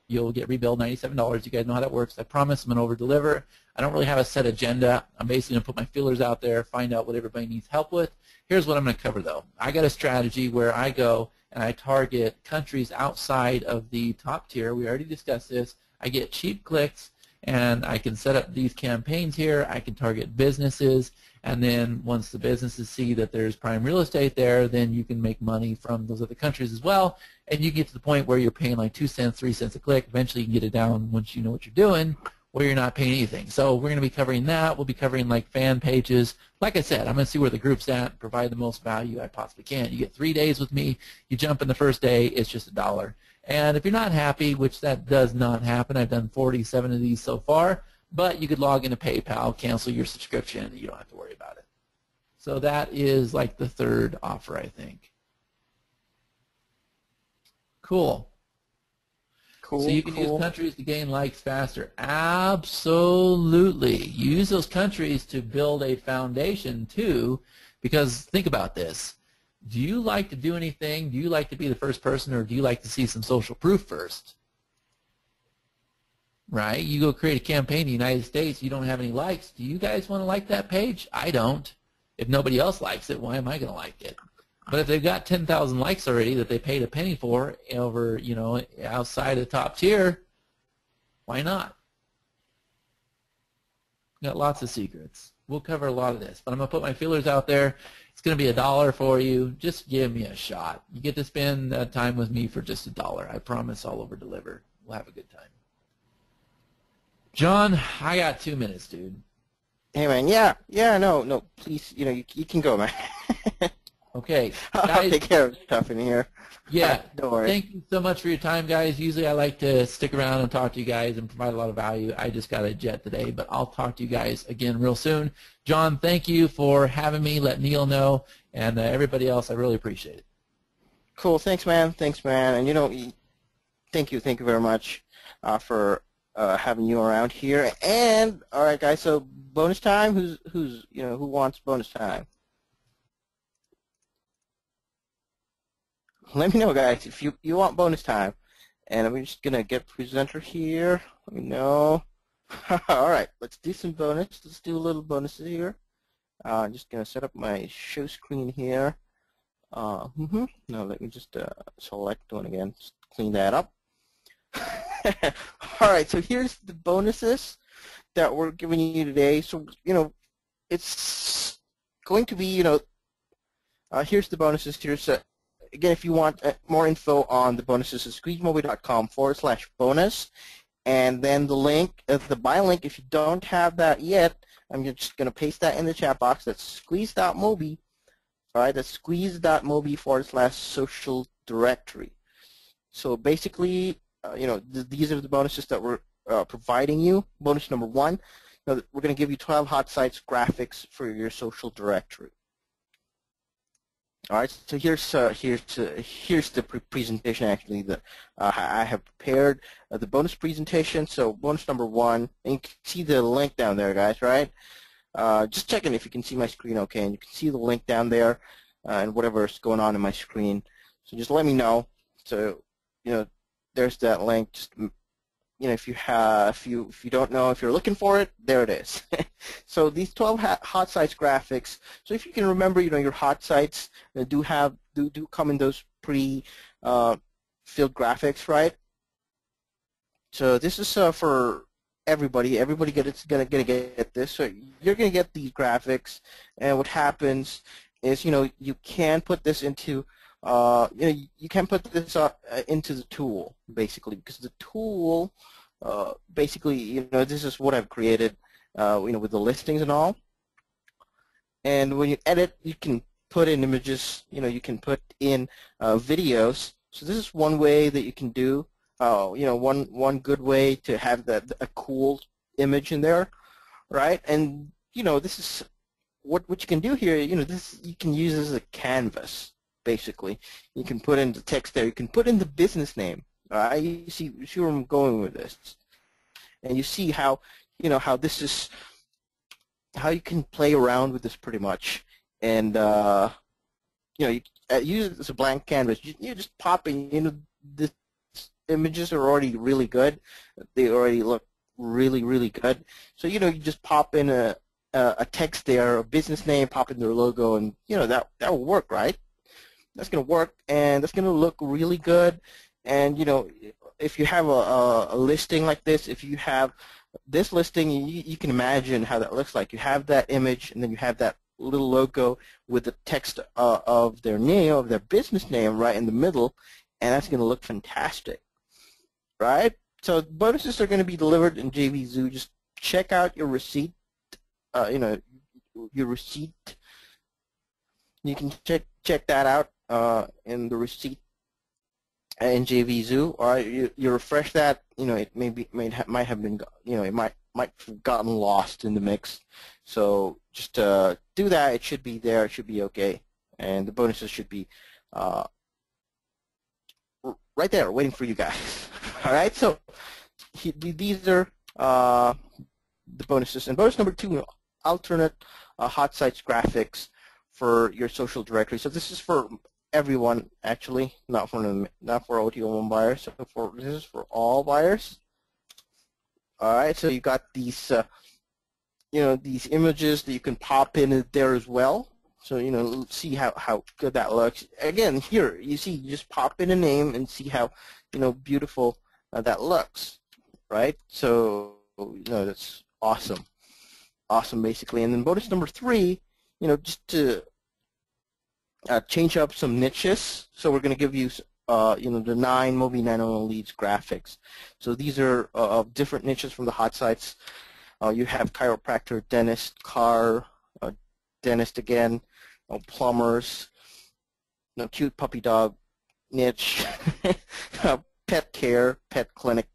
B: You'll get rebilled $97. You guys know how that works. I promise I'm going to over-deliver. I don't really have a set agenda. I'm basically going to put my feelers out there, find out what everybody needs help with. Here's what I'm going to cover, though. I got a strategy where I go and I target countries outside of the top tier. We already discussed this. I get cheap clicks, and I can set up these campaigns here. I can target businesses, and then once the businesses see that there's prime real estate there, then you can make money from those other countries as well, and you get to the point where you're paying like 2 cents, 3 cents a click. Eventually you can get it down once you know what you're doing, where you're not paying anything. So we're going to be covering that. We'll be covering like fan pages. Like I said, I'm going to see where the group's at, provide the most value I possibly can. You get 3 days with me. You jump in the first day, it's just $1. And if you're not happy, which that does not happen, I've done 47 of these so far, but you could log into PayPal, cancel your subscription, and you don't have to worry about it. So that is like the third offer, I think. Cool.
A: Cool.
B: So you can use countries to gain likes faster. Absolutely. Use those countries to build a foundation too, because think about this. Do you like to do anything? Do you like to be the first person, or do you like to see some social proof first? Right? You go create a campaign in the United States, you don't have any likes. Do you guys want to like that page? I don't. If nobody else likes it, why am I going to like it? But if they've got 10,000 likes already that they paid a penny for over, you know, outside of the top tier, why not? Got lots of secrets. We'll cover a lot of this, but I'm going to put my feelers out there. It's going to be $1 for you. Just give me a shot. You get to spend time with me for just $1. I promise I'll over-deliver. We'll have a good time. John, I got 2 minutes, dude.
A: Hey, man. No. Please, you can go, man.
B: Okay,
A: I'll
B: guys.
A: take care of stuff in here.
B: Yeah.
A: Don't worry.
B: Thank you so much for your time, guys. Usually I like to stick around and talk to you guys and provide a lot of value. I just got a jet today, but I'll talk to you guys again real soon. John, thank you for having me. Let Neil know, and everybody else, I really appreciate it.
A: Cool. Thanks, man. And thank you very much for having you around here. And all right, guys. So bonus time. Who wants bonus time? Let me know, guys, if you want bonus time. And I'm just gonna get presenter here. Let me know. All right, let's do some bonus. Let's do a little bonus here. I'm just gonna set up my show screen here. No, let me just select one again. Just clean that up. All right, so here's the bonuses that we're giving you today. So it's going to be here's the bonuses. Here's again, if you want more info on the bonuses, it's SqueezeMobi.com/bonus, and then the link, the buy link. If you don't have that yet, I'm just going to paste that in the chat box. That's squeeze.mobi. All right, that's squeeze.mobi/social directory. So basically, these are the bonuses that we're providing you. Bonus number 1, we're going to give you 12 Hotsites graphics for your social directory. All right, so here's the presentation actually that I have prepared, the bonus presentation. So bonus number 1, and you can see the link down there, guys, right? Just checking if you can see my screen okay, and you can see the link down there and whatever's going on in my screen. So just let me know. So there's that link. Just if you don't know, if you're looking for it, there it is. So these 12 Hotsites graphics. So if you can remember, your Hotsites do come in those pre-filled graphics, right? So this is for everybody. Everybody gonna get this. So you're gonna get these graphics, and what happens is you can put this into you can put this into the tool, basically, because the tool basically this is what I've created with the listings and all. And when you edit, you can put in images, you can put in videos. So this is one way that you can do one good way to have a cool image in there, right? And this is what you can do here. This you can use as a canvas. Basically, you can put in the text there. You can put in the business name. You see where I'm going with this, and you see how how this is how you can play around with this pretty much. And you use it as a blank canvas. You just pop in. The images are already really good. They already look really good. So you just pop in a text there, a business name, pop in their logo, and that will work, right? That's going to work, and that's going to look really good. And if you have a listing like this, if you have this listing, you can imagine how that looks like. You have that image, and then you have that little logo with the text of their name, of their business name, right in the middle, and that's going to look fantastic, right? So bonuses are going to be delivered in JVZoo. Just check out your receipt. Your receipt. You can check that out in the receipt in JVZoo. Or you refresh that. It might have been it might have gotten lost in the mix. So just do that. It should be there. It should be okay, and the bonuses should be right there, waiting for you guys. All right. So these are the bonuses, and bonus number 2, alternate Hotsites graphics for your social directory. So this is for everyone, actually, not for OT1 buyers. So this is for all buyers. All right. So you got these, these images that you can pop in there as well. So see how good that looks. Again, here you see, you just pop in a name and see how beautiful that looks, right? So that's awesome, basically. And then bonus number 3, just to change up some niches. So we're going to give you, the 9 Mobi 901 leads graphics. So these are different niches from the hot sites. You have chiropractor, dentist, car, dentist again, plumbers, cute puppy dog niche, pet care, pet clinic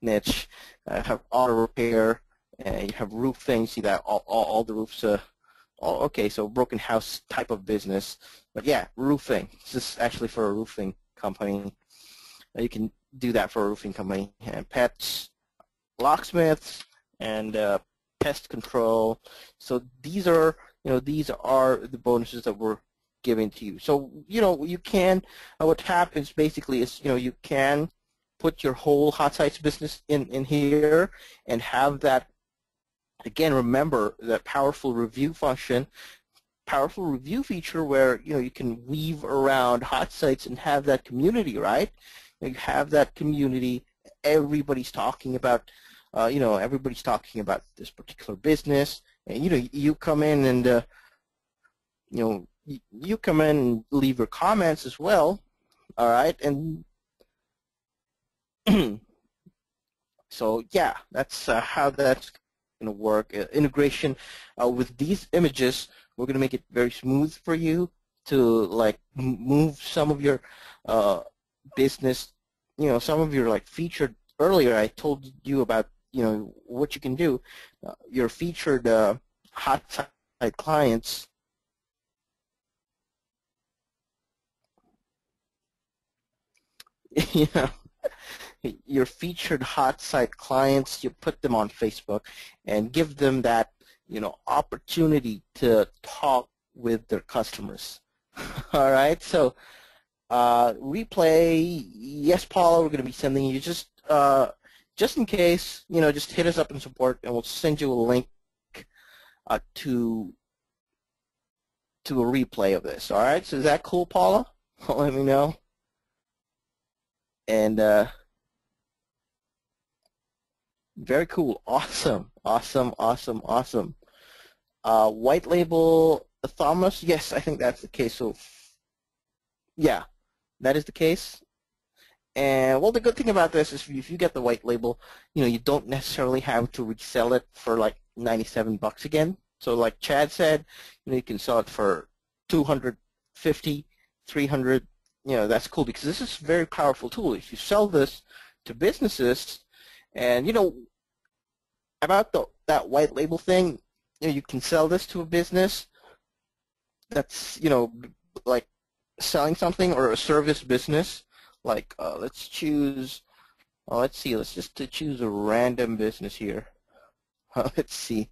A: niche, have auto repair, you have roofing. See that all the roofs. Okay, so broken house type of business, but yeah, roofing. This is actually for a roofing company. You can do that for a roofing company. And pets, locksmiths, and pest control. So these are the bonuses that we're giving to you. So you can. What happens basically is you can put your whole hot sites business in here and have that. Again, remember that powerful review function, powerful review feature where you can weave around hot sites and have that community, right? You have that community. Everybody's talking about, everybody's talking about this particular business, and you come in and you come in and leave your comments as well, all right? And so yeah, that's how that's going to work. Integration with these images, we're going to make it very smooth for you to like move some of your business, some of your like featured. Earlier I told you about what you can do. Your featured hot site clients. Your featured hot site clients, you put them on Facebook and give them that opportunity to talk with their customers. All right, so replay, yes, Paula, we're going to be sending you just in case, just hit us up in support and we'll send you a link to a replay of this. All right, so is that cool, Paula? Let me know. And very cool. Awesome. Awesome. Awesome. Awesome. White label Thomas. Yes, I think that's the case. So, yeah, that is the case. And well, the good thing about this is if you get the white label, you don't necessarily have to resell it for like $97 again. So, like Chad said, you can sell it for $250, $300. That's cool because this is a very powerful tool. If you sell this to businesses. And about that white label thing, you can sell this to a business that's like selling something or a service business. Like let's choose. Let's see. Let's just choose a random business here. Let's see.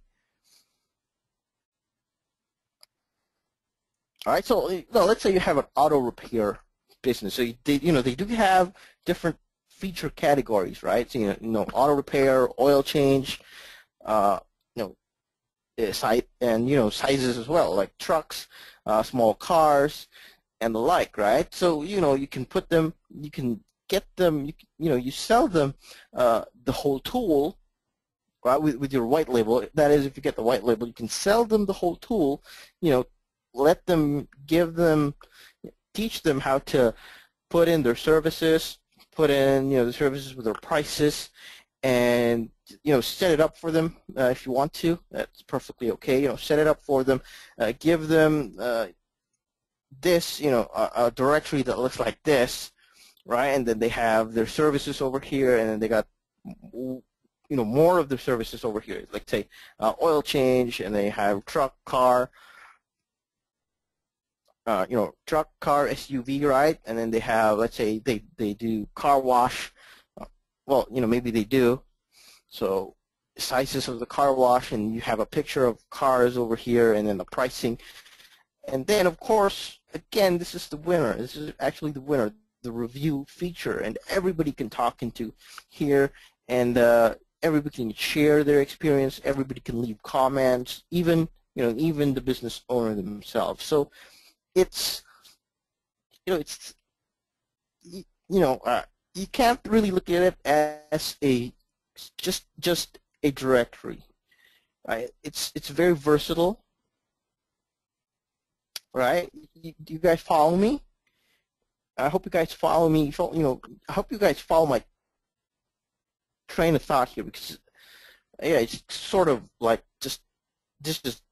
A: All right. So let's say you have an auto repair business. So they do have different feature categories, right? So auto repair, oil change, site, and sizes as well, like trucks, small cars, and the like, right? So you can put them, you can get them, you sell them the whole tool, right? With your white label. That is, if you get the white label, you can sell them the whole tool. Let them, teach them how to put in their services. Put in the services with their prices, and set it up for them if you want to. That's perfectly okay. Set it up for them. Give them this a directory that looks like this, right? And then they have their services over here, and then they got more of their services over here. Like say oil change, and they have truck, car. Truck, car, SUV, right? And then they have, let's say, they do car wash. Well, maybe they do. So sizes of the car wash, and you have a picture of cars over here, and then the pricing. And then, of course, again, this is the winner. This is actually the winner, the review feature, and everybody can talk into here, and everybody can share their experience. Everybody can leave comments, even the business owner themselves. So it's you can't really look at it as just a directory, right? It's very versatile. right? Do you guys follow me? I hope you guys follow me. I hope you guys follow my train of thought here, because yeah, it's sort of like just this just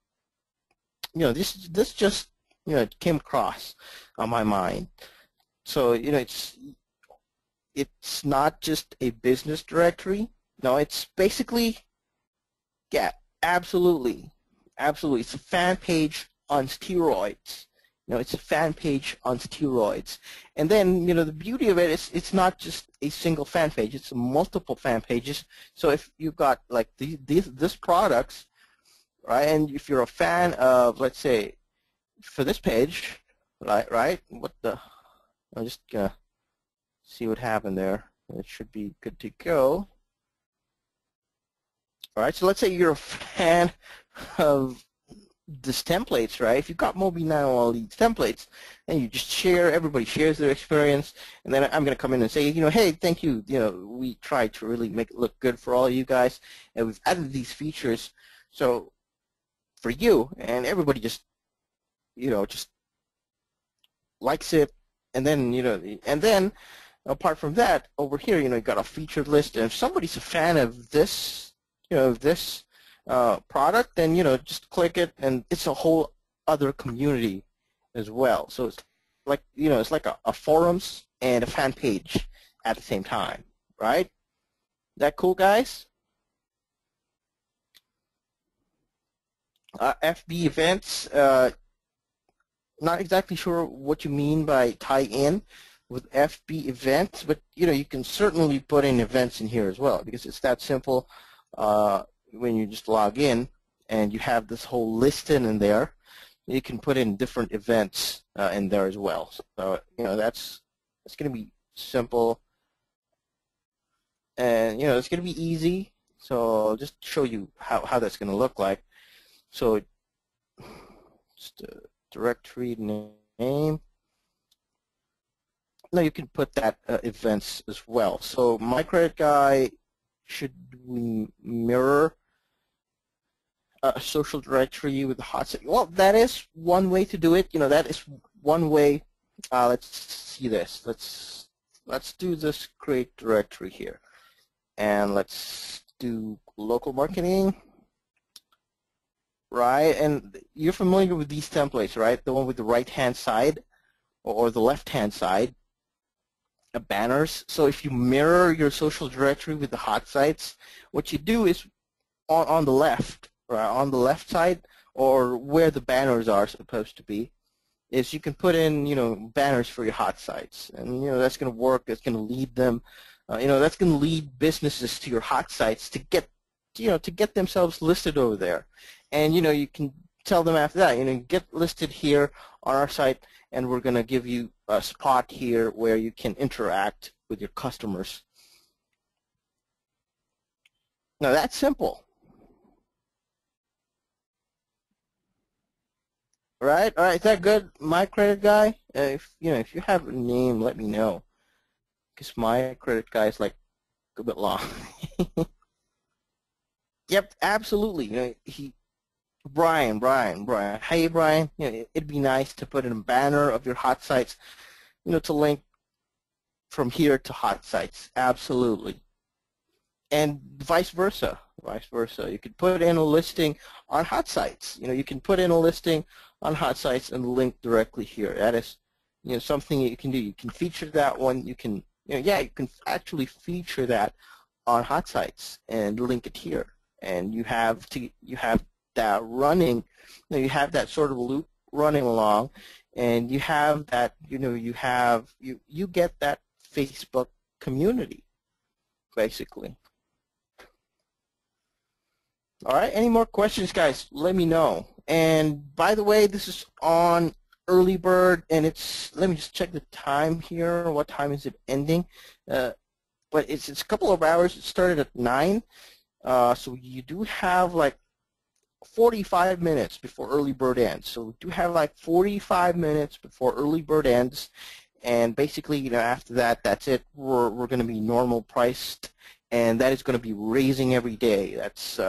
A: this just it came across on my mind. So it's not just a business directory. No, it's basically, yeah, absolutely, absolutely. It's a fan page on steroids. It's a fan page on steroids. And then, the beauty of it is it's not just a single fan page. It's multiple fan pages. So if you've got like this products, right, and if you're a fan of, let's say, for this page, right, I'm just gonna see what happened there. It should be good to go. All right, so let's say you're a fan of these templates, right? If you've got Mobi now, all these templates, and you just share, everybody shares their experience, and then I'm going to come in and say, hey, thank you. We tried to really make it look good for all of you guys, and we've added these features. So for you, and everybody just likes it, and then apart from that, over here, you got a featured list, and if somebody's a fan of this, this product, then just click it, and it's a whole other community as well. So it's like it's like a forums and a fan page at the same time, right? That cool, guys? FB events. Not exactly sure what you mean by tie in with FB events, but you can certainly put in events in here as well, because it's that simple. When you just log in and you have this whole list in there, you can put in different events in there as well. So that's going to be simple, and it's going to be easy. So I'll just show you how that's going to look like. So just a directory name. Now you can put that events as well. So my credit guy, should we mirror a social directory with the hotsite? Well, that is one way to do it. That is one way. Let's see this. Let's do this create directory here, and let's do local marketing. Right, and you're familiar with these templates, right? The one with the right-hand side or the left-hand side, banners. So if you mirror your social directory with the hot sites, what you do is on the left, right, on the left side, or where the banners are supposed to be, is you can put in banners for your hot sites, and that's going to work. It's going to lead them, that's going to lead businesses to your hot sites to get themselves listed over there. And you can tell them after that, get listed here on our site, and we're going to give you a spot here where you can interact with your customers. Now that's simple, right? All right, is that good, my credit guy? If you have a name, let me know, because my credit guy is like a bit long. Yep, absolutely. Brian. Hey, Brian. It'd be nice to put in a banner of your hot sites, to link from here to hot sites. Absolutely. And vice versa. You could put in a listing on hot sites. You can put in a listing on hot sites and link directly here. That is, something you can do. You can feature that one. You can, you can actually feature that on hot sites and link it here. And you have that running, you have that sort of loop running along, and you have that, you get that Facebook community, basically. All right, any more questions, guys? Let me know. And by the way, this is on early bird, and let me just check the time here. What time is it ending? But it's a couple of hours. It started at 9. So you do have like 45 minutes before early bird ends. So we do have like 45 minutes before early bird ends, and basically, after that, that's it. We're going to be normal priced, and that is going to be raising every day. That's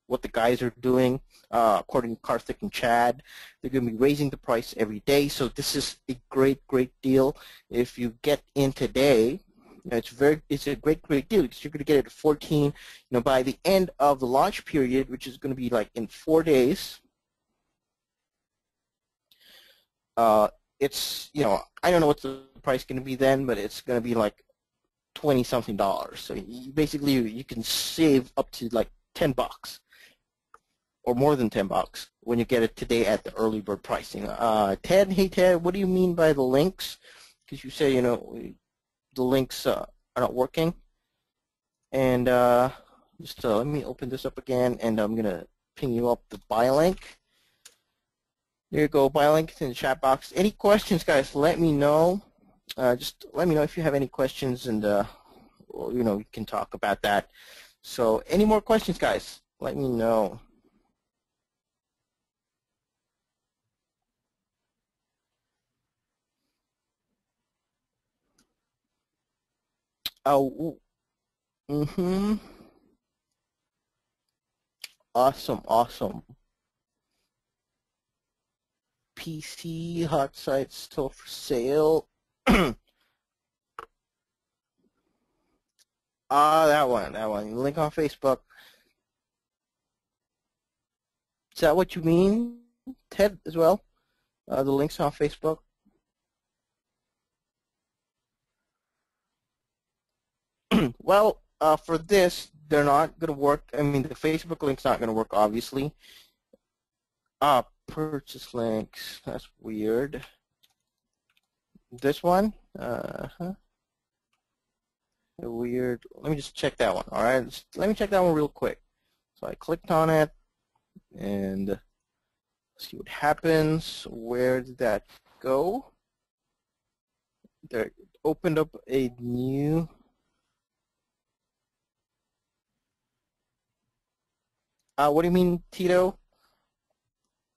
A: what the guys are doing. according to Karthik and Chad. They're going to be raising the price every day, so this is a great deal. If you get in today, it's a great deal because you're going to get it at 14. By the end of the launch period, which is going to be like in 4 days. It's I don't know what the price going to be then, but it's going to be like $20-something. So basically you can save up to like $10 or more than $10 when you get it today at the early bird pricing. Ted, hey Ted, what do you mean by the links? Because you say the links are not working. And just let me open this up again, and I'm gonna ping you up the buy link. There you go, buy link in the chat box. Any questions, guys? Let me know. Just let me know if you have any questions, and we can talk about that. So, any more questions, guys? Let me know. Oh, awesome. PC Hotsites still for sale. That one. Link on Facebook. Is that what you mean, Ted, as well? The links on Facebook? Well, for this, they're not going to work. I mean, the Facebook link's not going to work, obviously. Purchase links. That's weird. This one? Weird. Let me just check that one. All right. Let me check that one real quick. So I clicked on it, and see what happens. Where did that go? There, opened up a new. What do you mean, Tito,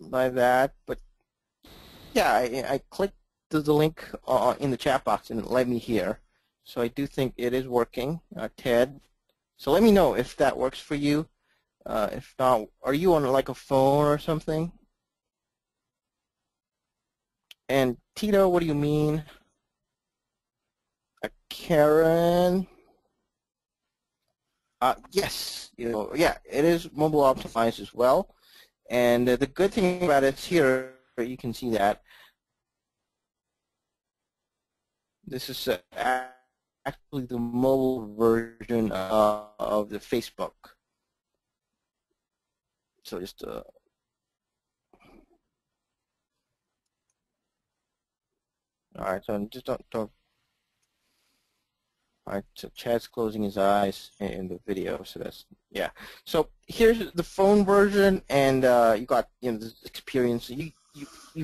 A: by that? But yeah, I clicked the link in the chat box, and it led me here. So I do think it is working, Ted. So let me know if that works for you. If not, are you on like a phone or something? And Tito, what do you mean? Karen? Yes, yeah, it is mobile optimized as well. And the good thing about it is here, you can see that this is actually the mobile version of the Facebook. So just all right, so just don't. All right, so Chad's closing his eyes in the video, so that's, yeah. So here's the phone version, and you got this experience. You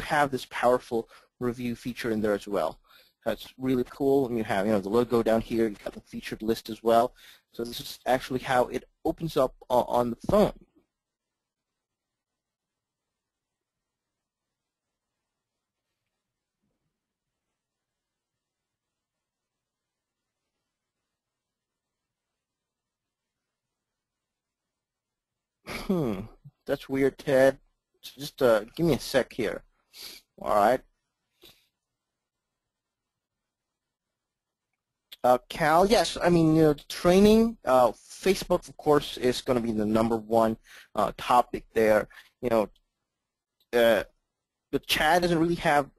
A: have this powerful review feature in there as well. That's really cool. And you have the logo down here. You got the featured list as well. So this is actually how it opens up on the phone. That's weird, Ted. So just give me a sec here. All right. Cal, yes. I mean, training. Facebook, of course, is going to be the #1 topic there. But Chad doesn't really have,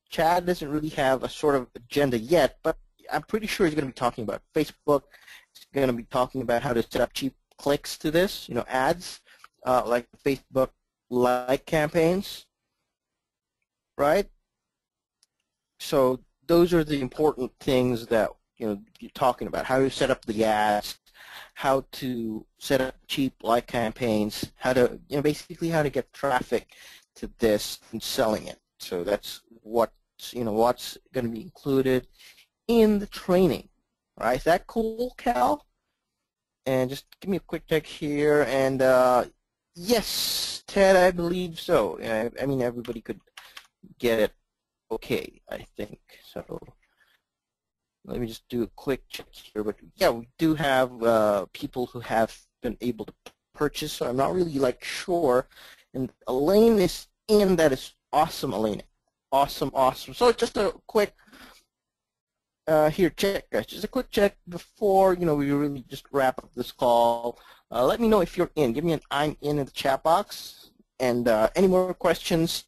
A: Chad doesn't really have a sort of agenda yet. But I'm pretty sure he's going to be talking about Facebook. He's going to be talking about how to set up cheap clicks to this, ads, like Facebook like campaigns, right? So those are the important things that you're talking about: how to set up the ads, how to set up cheap like campaigns, how to basically how to get traffic to this and selling it. So that's what's going to be included in the training. All right, is that cool, Cal? And just give me a quick check here, and yes, Ted, I believe so. I mean, everybody could get it okay, I think. So let me just do a quick check here. But yeah, we do have people who have been able to purchase, so I'm not really like sure. And Elaine is in. That is awesome, Elaine. Awesome, awesome. So just a quick here check, guys. Just a quick check before we really just wrap up this call. Let me know if you're in. Give me an I'm in the chat box. And any more questions?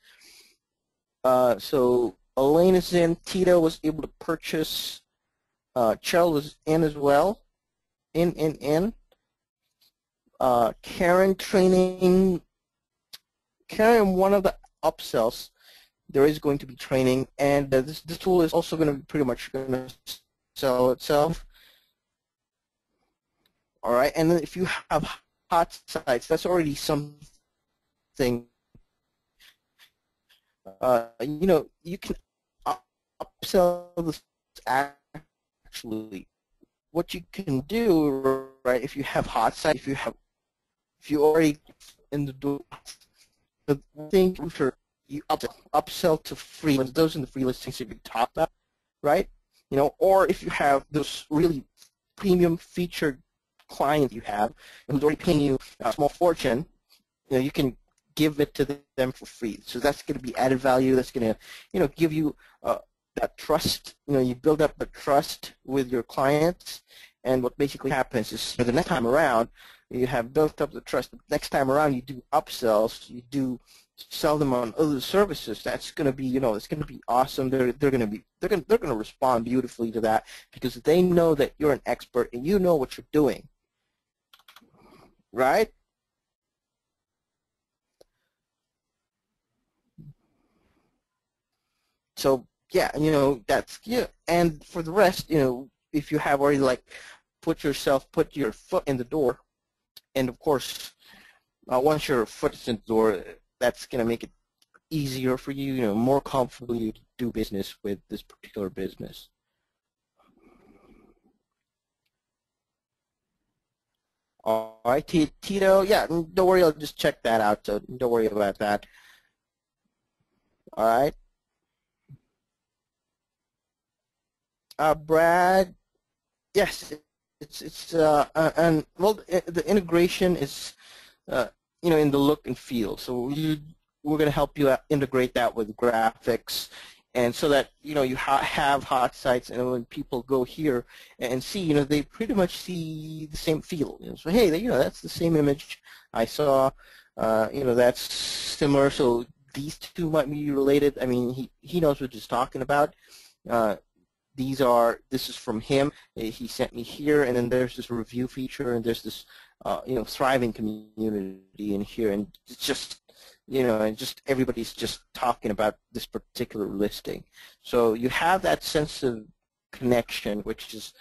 A: So Elaine is in. Tito was able to purchase. Cheryl was in as well. In. Karen training. Karen, one of the upsells, there is going to be training, and this tool is also going to be pretty much going to sell itself. All right, and then if you have Hotsites, that's already something. You can upsell this actually. What you can do, right? If you have Hotsites, if you already in the door, the thing for you upsell to free ones, those in the free listings that we talked about, right? Or if you have those really premium featured clients you have who's already paying you a small fortune, you can give it to them for free. So that's going to be added value. That's going to, give you that trust. You build up the trust with your clients, and what basically happens is the next time around, you have built up the trust. Next time around, you do upsells. You do sell them on other services. That's going to be, it's going to be awesome. They're going to respond beautifully to that because they know that you're an expert and you know what you're doing, right? So yeah, that's And for the rest, if you have already put your foot in the door, and of course, once your foot is in the door, that's going to make it easier for you, more comfortable to do business with this particular business. All right, Tito, yeah, don't worry, I'll just check that out, so don't worry about that. All right. Brad, yes, and well, the integration is, in the look and feel. So we're going to help you integrate that with graphics, and so that you have Hotsites, and when people go here and see, they pretty much see the same feel. So hey, that's the same image I saw. That's similar. So these two might be related. I mean, he knows what he's talking about. This is from him. He sent me here, and then there's this review feature, and there's this, thriving community in here, and it's just, and just everybody's just talking about this particular listing. So you have that sense of connection, which is,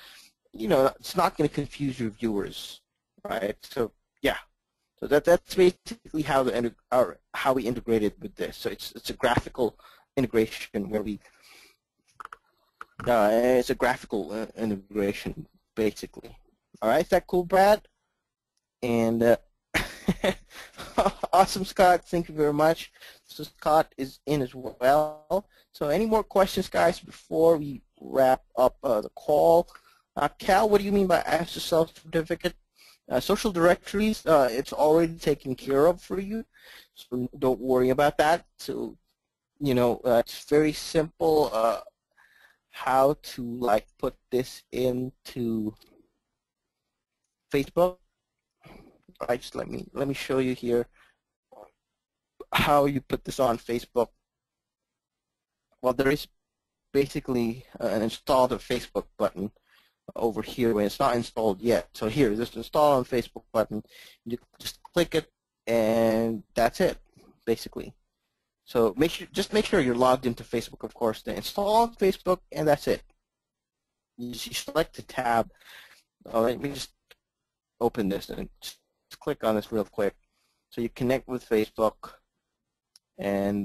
A: it's not going to confuse your viewers, right? So yeah, so that's basically how we integrated with this. So it's a graphical integration where we. It's a graphical integration, basically. All right, is that cool, Brad? And awesome, Scott. Thank you very much. So Scott is in as well. So any more questions, guys, before we wrap up the call? Cal, what do you mean by SSL certificate? Social directories, it's already taken care of for you, so don't worry about that. So, it's very simple. How to put this into Facebook. All right, just let me show you here how you put this on Facebook. Well, there is basically an install the Facebook button over here when it's not installed yet. So here, this install on Facebook button. You just click it, and that's it, basically. So just make sure you're logged into Facebook, of course. Then install on Facebook, and that's it. You select the tab. Let me just open this and just click on this real quick. So you connect with Facebook, and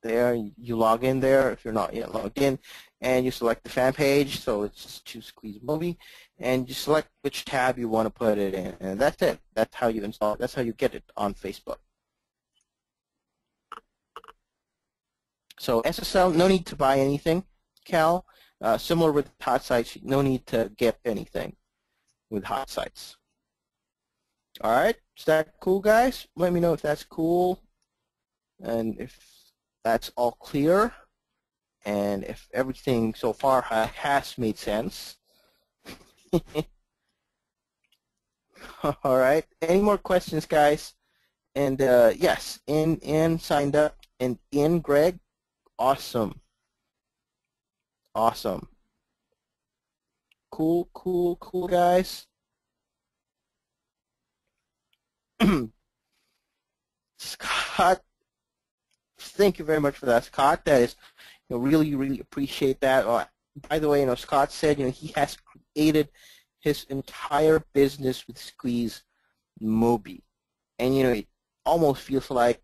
A: there you log in there if you're not yet logged in, and you select the fan page. So it's just choose SqueezeMobi, and you select which tab you want to put it in, and that's it. That's how you install it. That's how you get it on Facebook. So SSL, no need to buy anything, Cal. Similar with Hotsites, no need to get anything with Hotsites. All right, is that cool, guys? Let me know if that's cool and if that's all clear and if everything so far has made sense. All right, any more questions, guys? And yes, in signed up and in Greg, awesome, awesome, cool, cool, cool, guys. Scott, thank you very much for that, Scott. That is, really, really appreciate that. By the way, Scott said, he has created his entire business with SqueezeMobi, and it almost feels like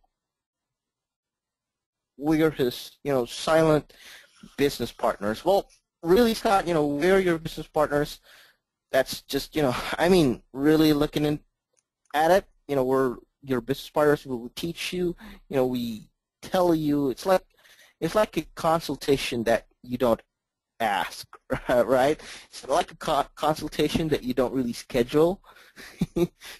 A: we're his, silent business partners. Well, really, Scott, we're your business partners. That's just, I mean, really looking at it, we're your business partners. We will teach you, we tell you. It's like a consultation that you don't ask, right? It's like a consultation that you don't really schedule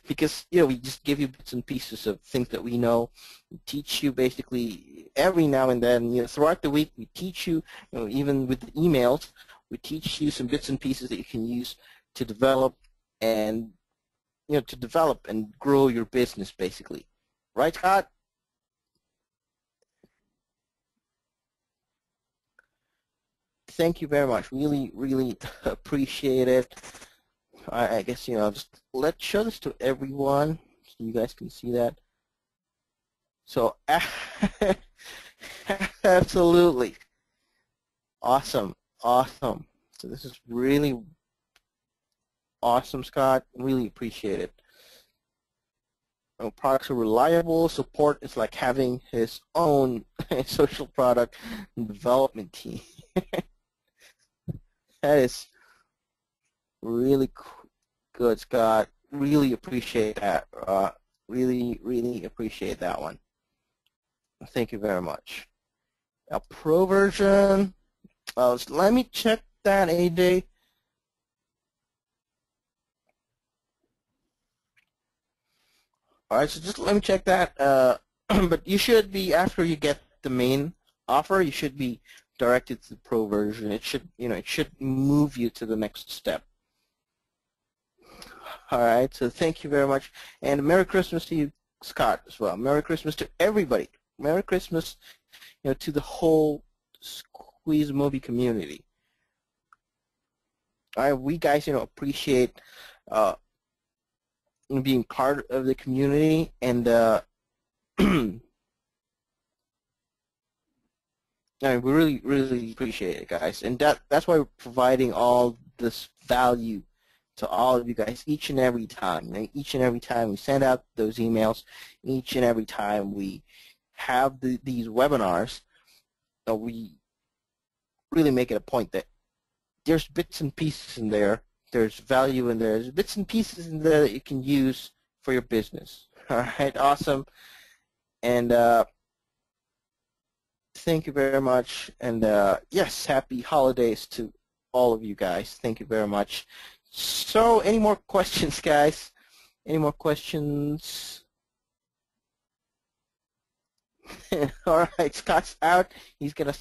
A: because, we just give you bits and pieces of things that we know. We teach you basically every now and then, throughout the week we teach you, even with the emails, we teach you some bits and pieces that you can use to develop and, grow your business basically. Right, Scott? Thank you very much. Really, really appreciate it. I guess, just let's show this to everyone so you guys can see that. So, absolutely. Awesome. Awesome. So this is really awesome, Scott. Really appreciate it. Products are reliable. Support is like having his own social product development team. That is really good, Scott. Really appreciate that. Really, really appreciate that one. Thank you very much. A pro version. Let me check that, AJ. All right, so just let me check that. But you should be, after you get the main offer, you should be directed to the pro version. It should, it should move you to the next step. All right, so thank you very much, and Merry Christmas to you, Scott, as well. Merry Christmas to everybody. Merry Christmas, to the whole SqueezeMobi community. All right, we guys, appreciate being part of the community, and we really, really appreciate it, guys. And that's why we're providing all this value to all of you guys each and every time. Each and every time we send out those emails, each and every time we have these webinars, we really make it a point that there's bits and pieces in there. There's value in there. There's bits and pieces in there that you can use for your business. All right, awesome. And thank you very much. And yes, happy holidays to all of you guys. Thank you very much. So, any more questions, guys? Any more questions? All right, Scott's out. He's going to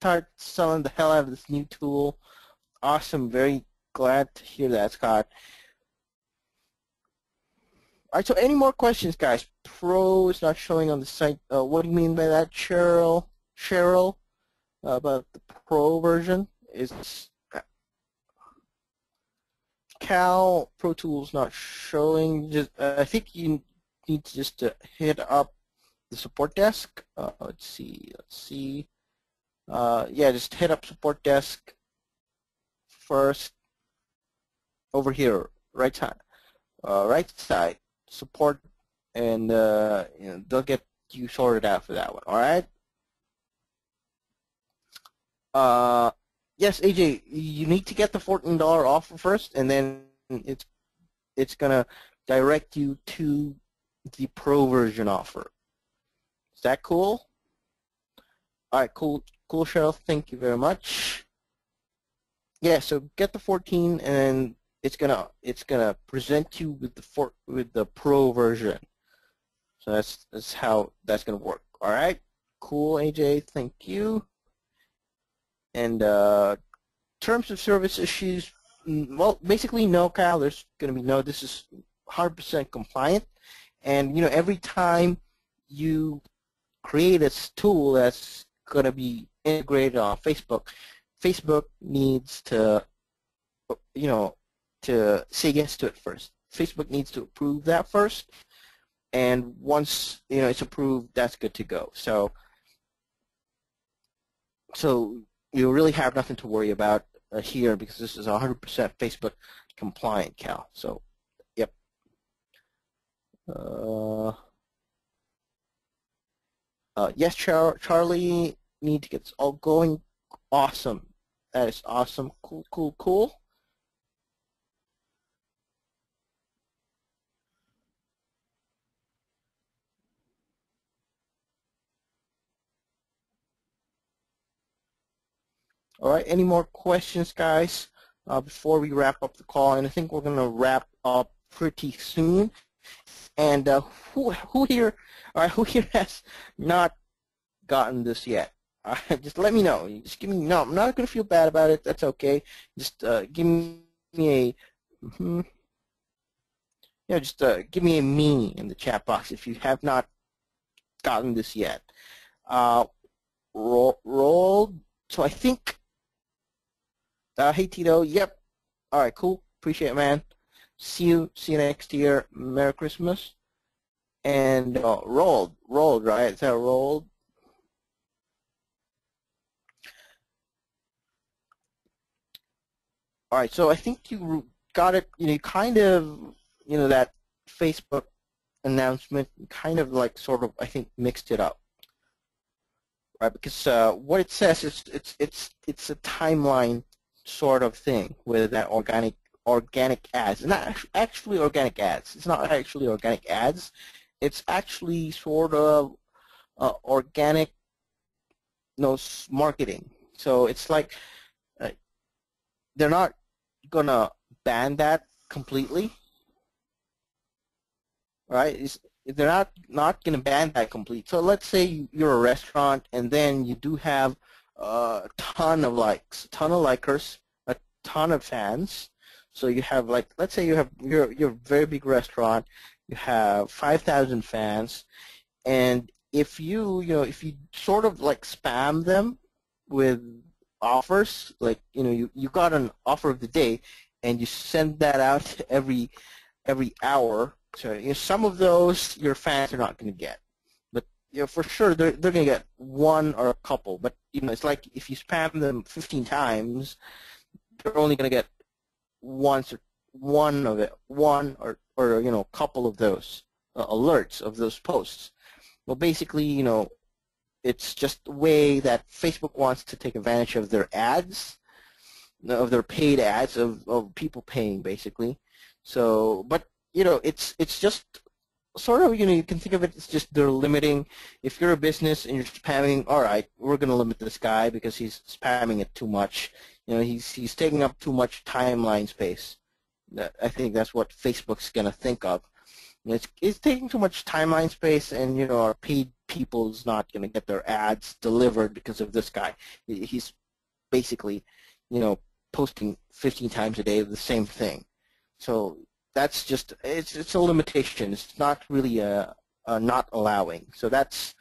A: start selling the hell out of this new tool. Awesome. Very glad to hear that, Scott. All right, so any more questions, guys? Pro is not showing on the site. What do you mean by that, Cheryl? Cheryl, about the Pro version? Is Cal Pro Tools not showing? Just, I think you need to just hit up the support desk. Let's see. Yeah, just hit up support desk first. Over here, right side, support, and they'll get you sorted out for that one. All right. Yes, AJ, you need to get the $14 offer first, and then it's gonna direct you to the Pro version offer. Is that cool? All right, cool, Cheryl. Thank you very much. Yeah, so get the 14, and it's gonna present you with the pro version. So that's how that's gonna work. All right, cool, AJ. Thank you. And terms of service issues. Well, basically no, Kyle. There's gonna be no. This is 100% compliant. And every time you create a tool that's gonna be integrated on Facebook, Facebook needs to to say yes to it first. Facebook needs to approve that first, and once it's approved, that's good to go. So you really have nothing to worry about here, because this is 100% Facebook compliant, Cal. So yep. Yes, Charlie, need to get this all going. Awesome. That is awesome. Cool, cool, cool. All right, any more questions, guys, before we wrap up the call? And I think we're going to wrap up pretty soon. And who here has not gotten this yet? Just let me know. Just give me no. I'm not going to feel bad about it. That's okay. Just give me a just give me a me in the chat box if you have not gotten this yet. Roll. So I think. Hey Tito. Yep. All right. Cool. Appreciate it, man. See you next year. Merry Christmas. And rolled, right? Is that rolled? All right. So I think you got it. Kind of, that Facebook announcement kind of like sort of, I think, mixed it up, right? Because what it says is it's a timeline sort of thing with that organic ads. It's not actually organic ads. It's not actually organic ads. It's actually sort of organic marketing. So it's like they're not gonna ban that completely, right? They're not gonna ban that completely. So let's say you're a restaurant and then you do have a ton of likes, a ton of likers, a ton of fans. So you have, like, let's say you're a very big restaurant, you have 5,000 fans, and if you sort of like spam them with offers, like you got an offer of the day, and you send that out every hour. So some of those your fans are not going to get, but for sure they're going to get one or a couple. But it's like if you spam them 15 times, they're only going to get one or a couple of those alerts of those posts. Well, basically, it's just a way that Facebook wants to take advantage of their ads, of their paid ads, of people paying, basically. So, but it's just sort of, you can think of it as just they're limiting. If you're a business and you're spamming, all right, we're going to limit this guy because he's spamming it too much. He's taking up too much timeline space. I think that's what Facebook's going to think of. It's taking too much timeline space, and our paid people's not going to get their ads delivered because of this guy. He's basically, posting 15 times a day of the same thing. So that's just it's a limitation. It's not really a not allowing. So that's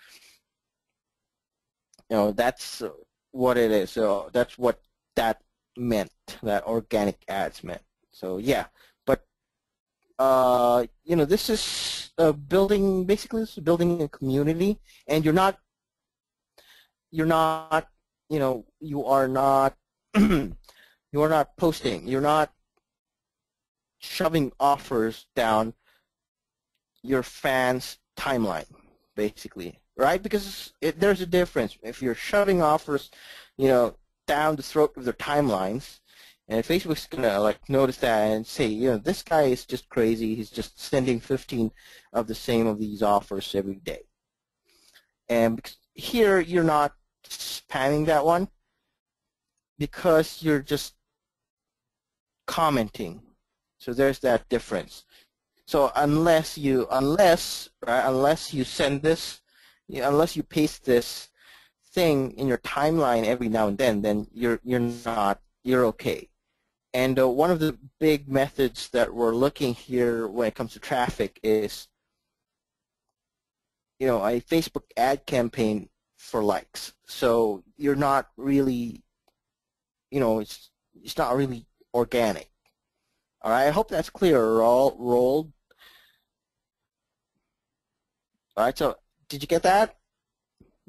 A: that's what it is. So that's what that meant. That organic ads meant. So yeah, but this is building. Basically, this is building a community, and you are not you are not posting. You're not shoving offers down your fans' timeline, basically, right? Because there's a difference. If you're shoving offers, down the throat of their timelines, and Facebook's gonna notice that and say, this guy is just crazy. He's just sending 15 of the same of these offers every day. And here you're not spamming that one because you're just commenting So there's that difference. So unless you send this, unless you paste this thing in your timeline every now and then you're okay. And one of the big methods that we're looking here when it comes to traffic is, a Facebook ad campaign for likes. So you're not really, it's not really organic. All right, I hope that's clear. Rolled. All right, so did you get that?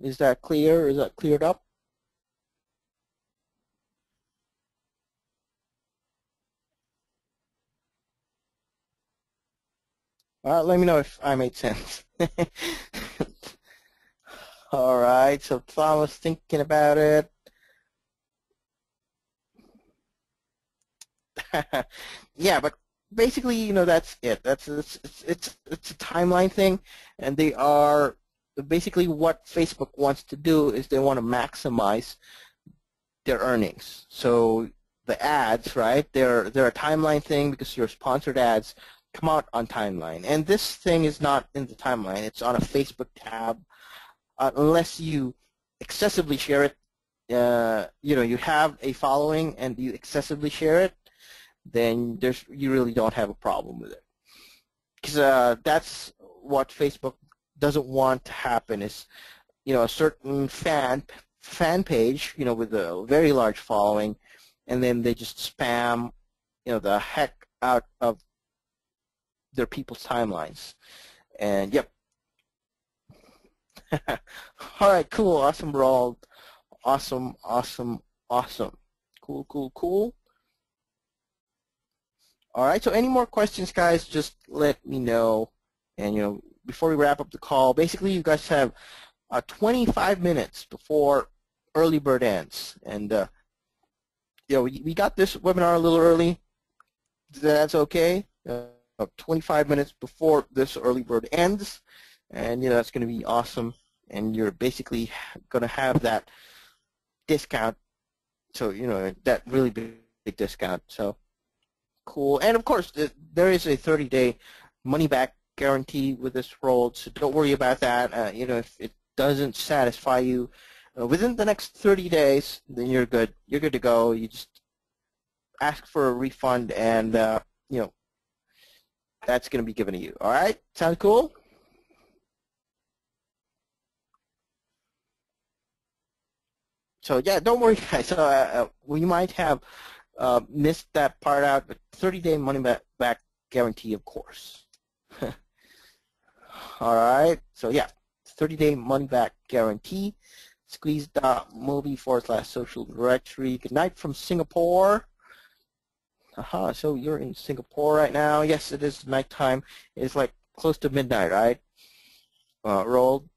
A: Is that clear? Is that cleared up? All right, let me know if I made sense. All right, so Thomas thinking about it. Yeah, but basically, that's it. It's a timeline thing, and they are basically what Facebook wants to do is they want to maximize their earnings. So the ads, right? They're a timeline thing because your sponsored ads come out on timeline, and this thing is not in the timeline. It's on a Facebook tab, unless you excessively share it. You have a following and you excessively share it, then you really don't have a problem with it. Because that's what Facebook doesn't want to happen is, a certain fan page, with a very large following, and then they just spam, the heck out of their people's timelines. And yep. All right, cool, awesome, Brawl. Awesome. Cool. All right, so any more questions, guys, just let me know. And, before we wrap up the call, basically you guys have 25 minutes before early bird ends. And, we got this webinar a little early. That's okay. 25 minutes before this early bird ends. And, that's going to be awesome. And you're basically going to have that discount. So, that really big discount. So. Cool. And of course, there is a 30-day money-back guarantee with this role, so don't worry about that. If it doesn't satisfy you within the next 30 days, then you're good. You're good to go. You just ask for a refund, and that's going to be given to you. All right? Sound cool? So yeah, don't worry, guys. So we might have missed that part out, but 30-day money-back guarantee, of course. All right, so yeah, 30-day money-back guarantee. SqueezeMobi/social directory. Good night from Singapore. Aha, so you're in Singapore right now. Yes, it is nighttime. It's like close to midnight, right? Rolled.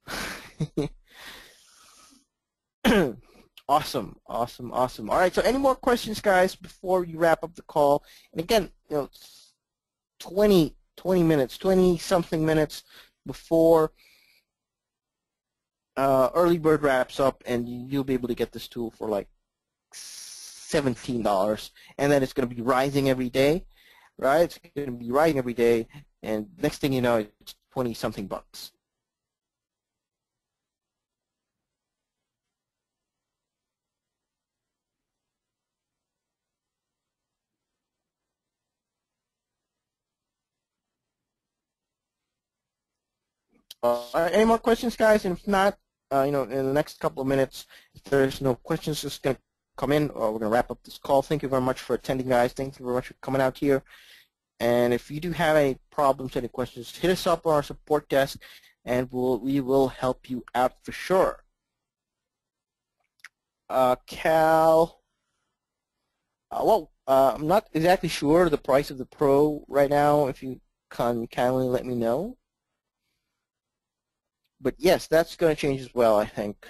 A: Awesome. All right, so any more questions, guys, before you wrap up the call? And again, 20 minutes, 20-something minutes before early bird wraps up, and you'll be able to get this tool for like $17. And then it's going to be rising every day, right? It's going to be rising every day, and next thing you know, it's 20-something bucks. Any more questions, guys? And if not, in the next couple of minutes, if there's no questions, just going to come in, or we're going to wrap up this call. Thank you very much for attending, guys. Thank you very much for coming out here. And if you do have any problems, any questions, hit us up on our support desk, and we will help you out for sure. Cal, I'm not exactly sure the price of the Pro right now. If you can kindly let me know. But yes, that's going to change as well, I think.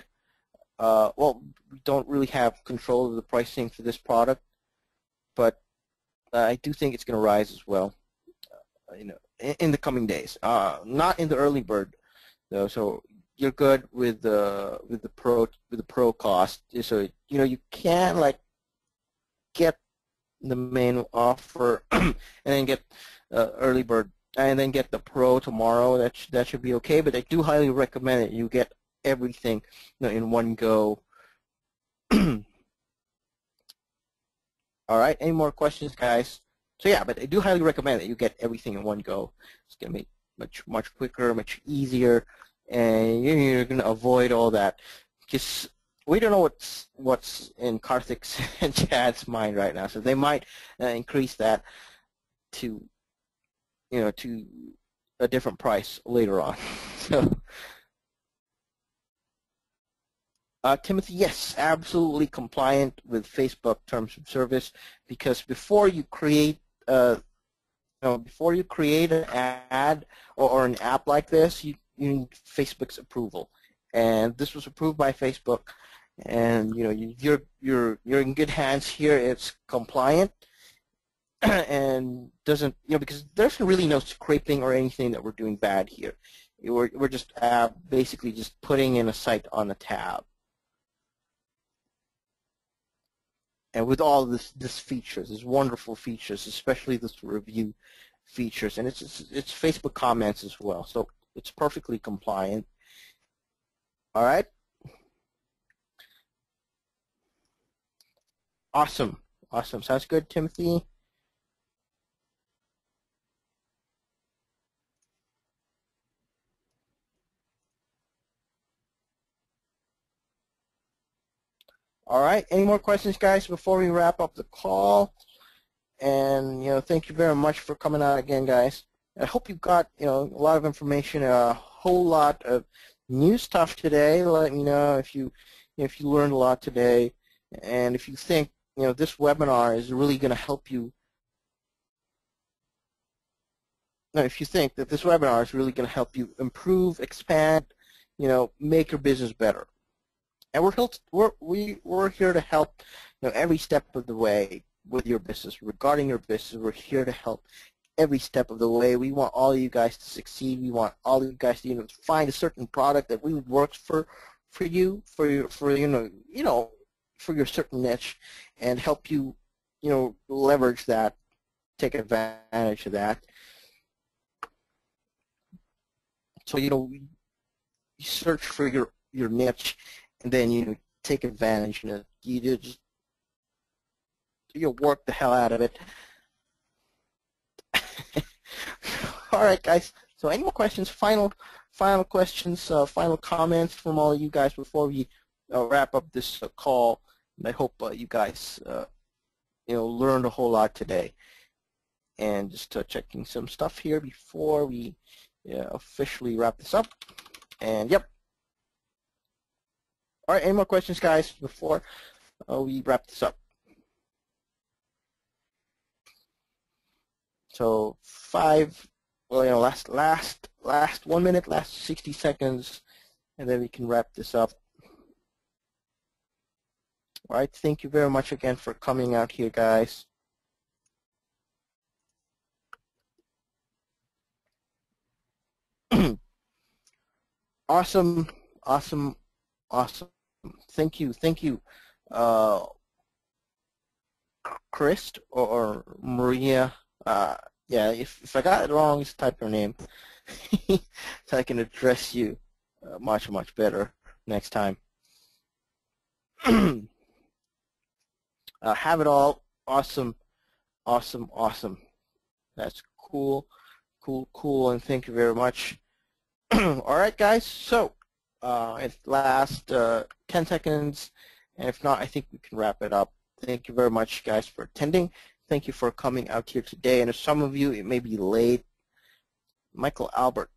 A: Well, we don't really have control of the pricing for this product, but I do think it's going to rise as well, in the coming days. Not in the early bird, though. So you're good with the pro cost. So you can like get the main offer, and then get early bird, and then get the Pro tomorrow. That should be okay. But I do highly recommend it. You get everything, in one go. All right. Any more questions, guys? So yeah, but I do highly recommend that you get everything in one go. It's gonna make much quicker, much easier, and you're gonna avoid all that. Because we don't know what's in Karthik's and Chad's mind right now, so they might increase that to to a different price later on. So, Timothy, yes, absolutely compliant with Facebook terms of service, because before you create an ad or an app like this, you need Facebook's approval, and this was approved by Facebook. And you're in good hands here. It's compliant and doesn't because there's really no scraping or anything that we're doing bad here. We're just basically just putting in a site on a tab, and with all this features, these wonderful features, especially this review features, and it's Facebook comments as well, so it's perfectly compliant. All right. Awesome. Sounds good, Timothy. All right. Any more questions, guys, before we wrap up the call? And thank you very much for coming out again, guys. I hope you got a lot of information, a whole lot of new stuff today. Let me know if you learned a lot today, and if you think this webinar is really going to help you. No, if you think that this webinar is really going to help you improve, expand, make your business better. And we're here to help every step of the way with your business. Regarding your business, we're here to help every step of the way. We want all of you guys to succeed. We want all of you guys to find a certain product that really works for you, for your certain niche, and help you leverage that, take advantage of that. So you search for your niche, and then take advantage. You just work the hell out of it. All right, guys. So any more questions? Final questions, final comments from all of you guys before we wrap up this call. And I hope you guys learned a whole lot today. And just checking some stuff here before we officially wrap this up. And yep. All right. Any more questions, guys, before we wrap this up? So last 1 minute, last 60 seconds, and then we can wrap this up. All right, thank you very much again for coming out here, guys. Awesome. Thank you. Chris or Maria. Yeah, if I got it wrong, just type your name so I can address you much better next time. Have it all. Awesome. That's cool, and thank you very much. All right, guys. So it last 10 seconds, and if not, I think we can wrap it up. Thank you very much, guys, for attending. Thank you for coming out here today. And if some of you, it may be late. Michael Albert,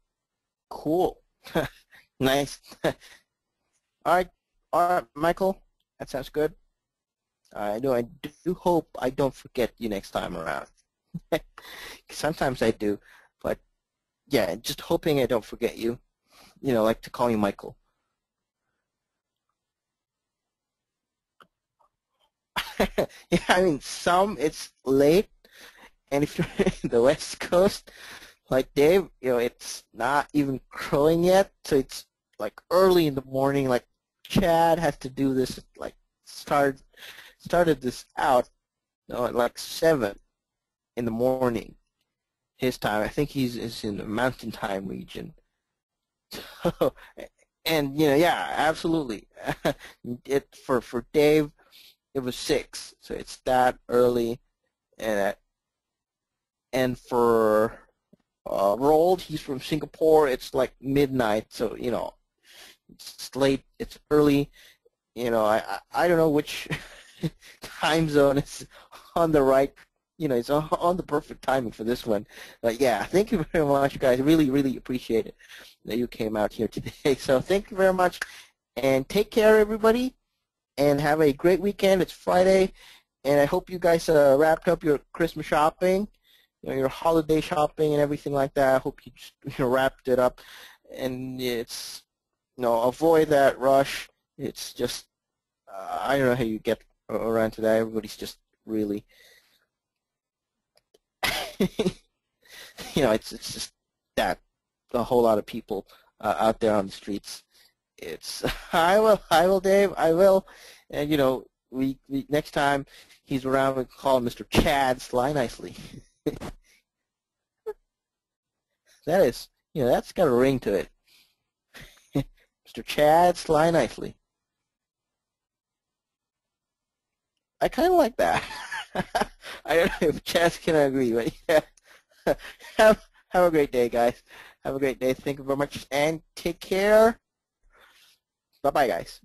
A: cool, nice. All right, Michael, that sounds good. I do hope I don't forget you next time around. Sometimes I do, but yeah, just hoping I don't forget you. Like to call you Michael. Yeah, I mean, it's late, and if you're in the West Coast, like Dave, it's not even crowing yet, so it's like early in the morning. Like Chad has to do this, like started this out no, at like 7 in the morning his time. I think is in the Mountain Time region. And yeah, absolutely. It for Dave, it was 6, so it's that early, and for Roald, he's from Singapore. It's like midnight, so it's late. It's early. I don't know which time zone is on the right. It's on the perfect timing for this one. But yeah, thank you very much, guys. Really, really appreciate it that you came out here today. So thank you very much, and take care, everybody, and have a great weekend. It's Friday, and I hope you guys wrapped up your Christmas shopping, your holiday shopping and everything like that. I hope you just, wrapped it up, and it's avoid that rush. It's just I don't know how you get around to that. Everybody's just really it's just that a whole lot of people out there on the streets. It's I will, Dave, I will, and we next time he's around, we call him Mr. Chad Sly Nicely. That is, that's got a ring to it. Mr. Chad Sly Nicely. I kind of like that. I don't know if Chad can agree, but yeah. Have a great day, guys. Have a great day. Thank you very much, and take care. Bye-bye, guys.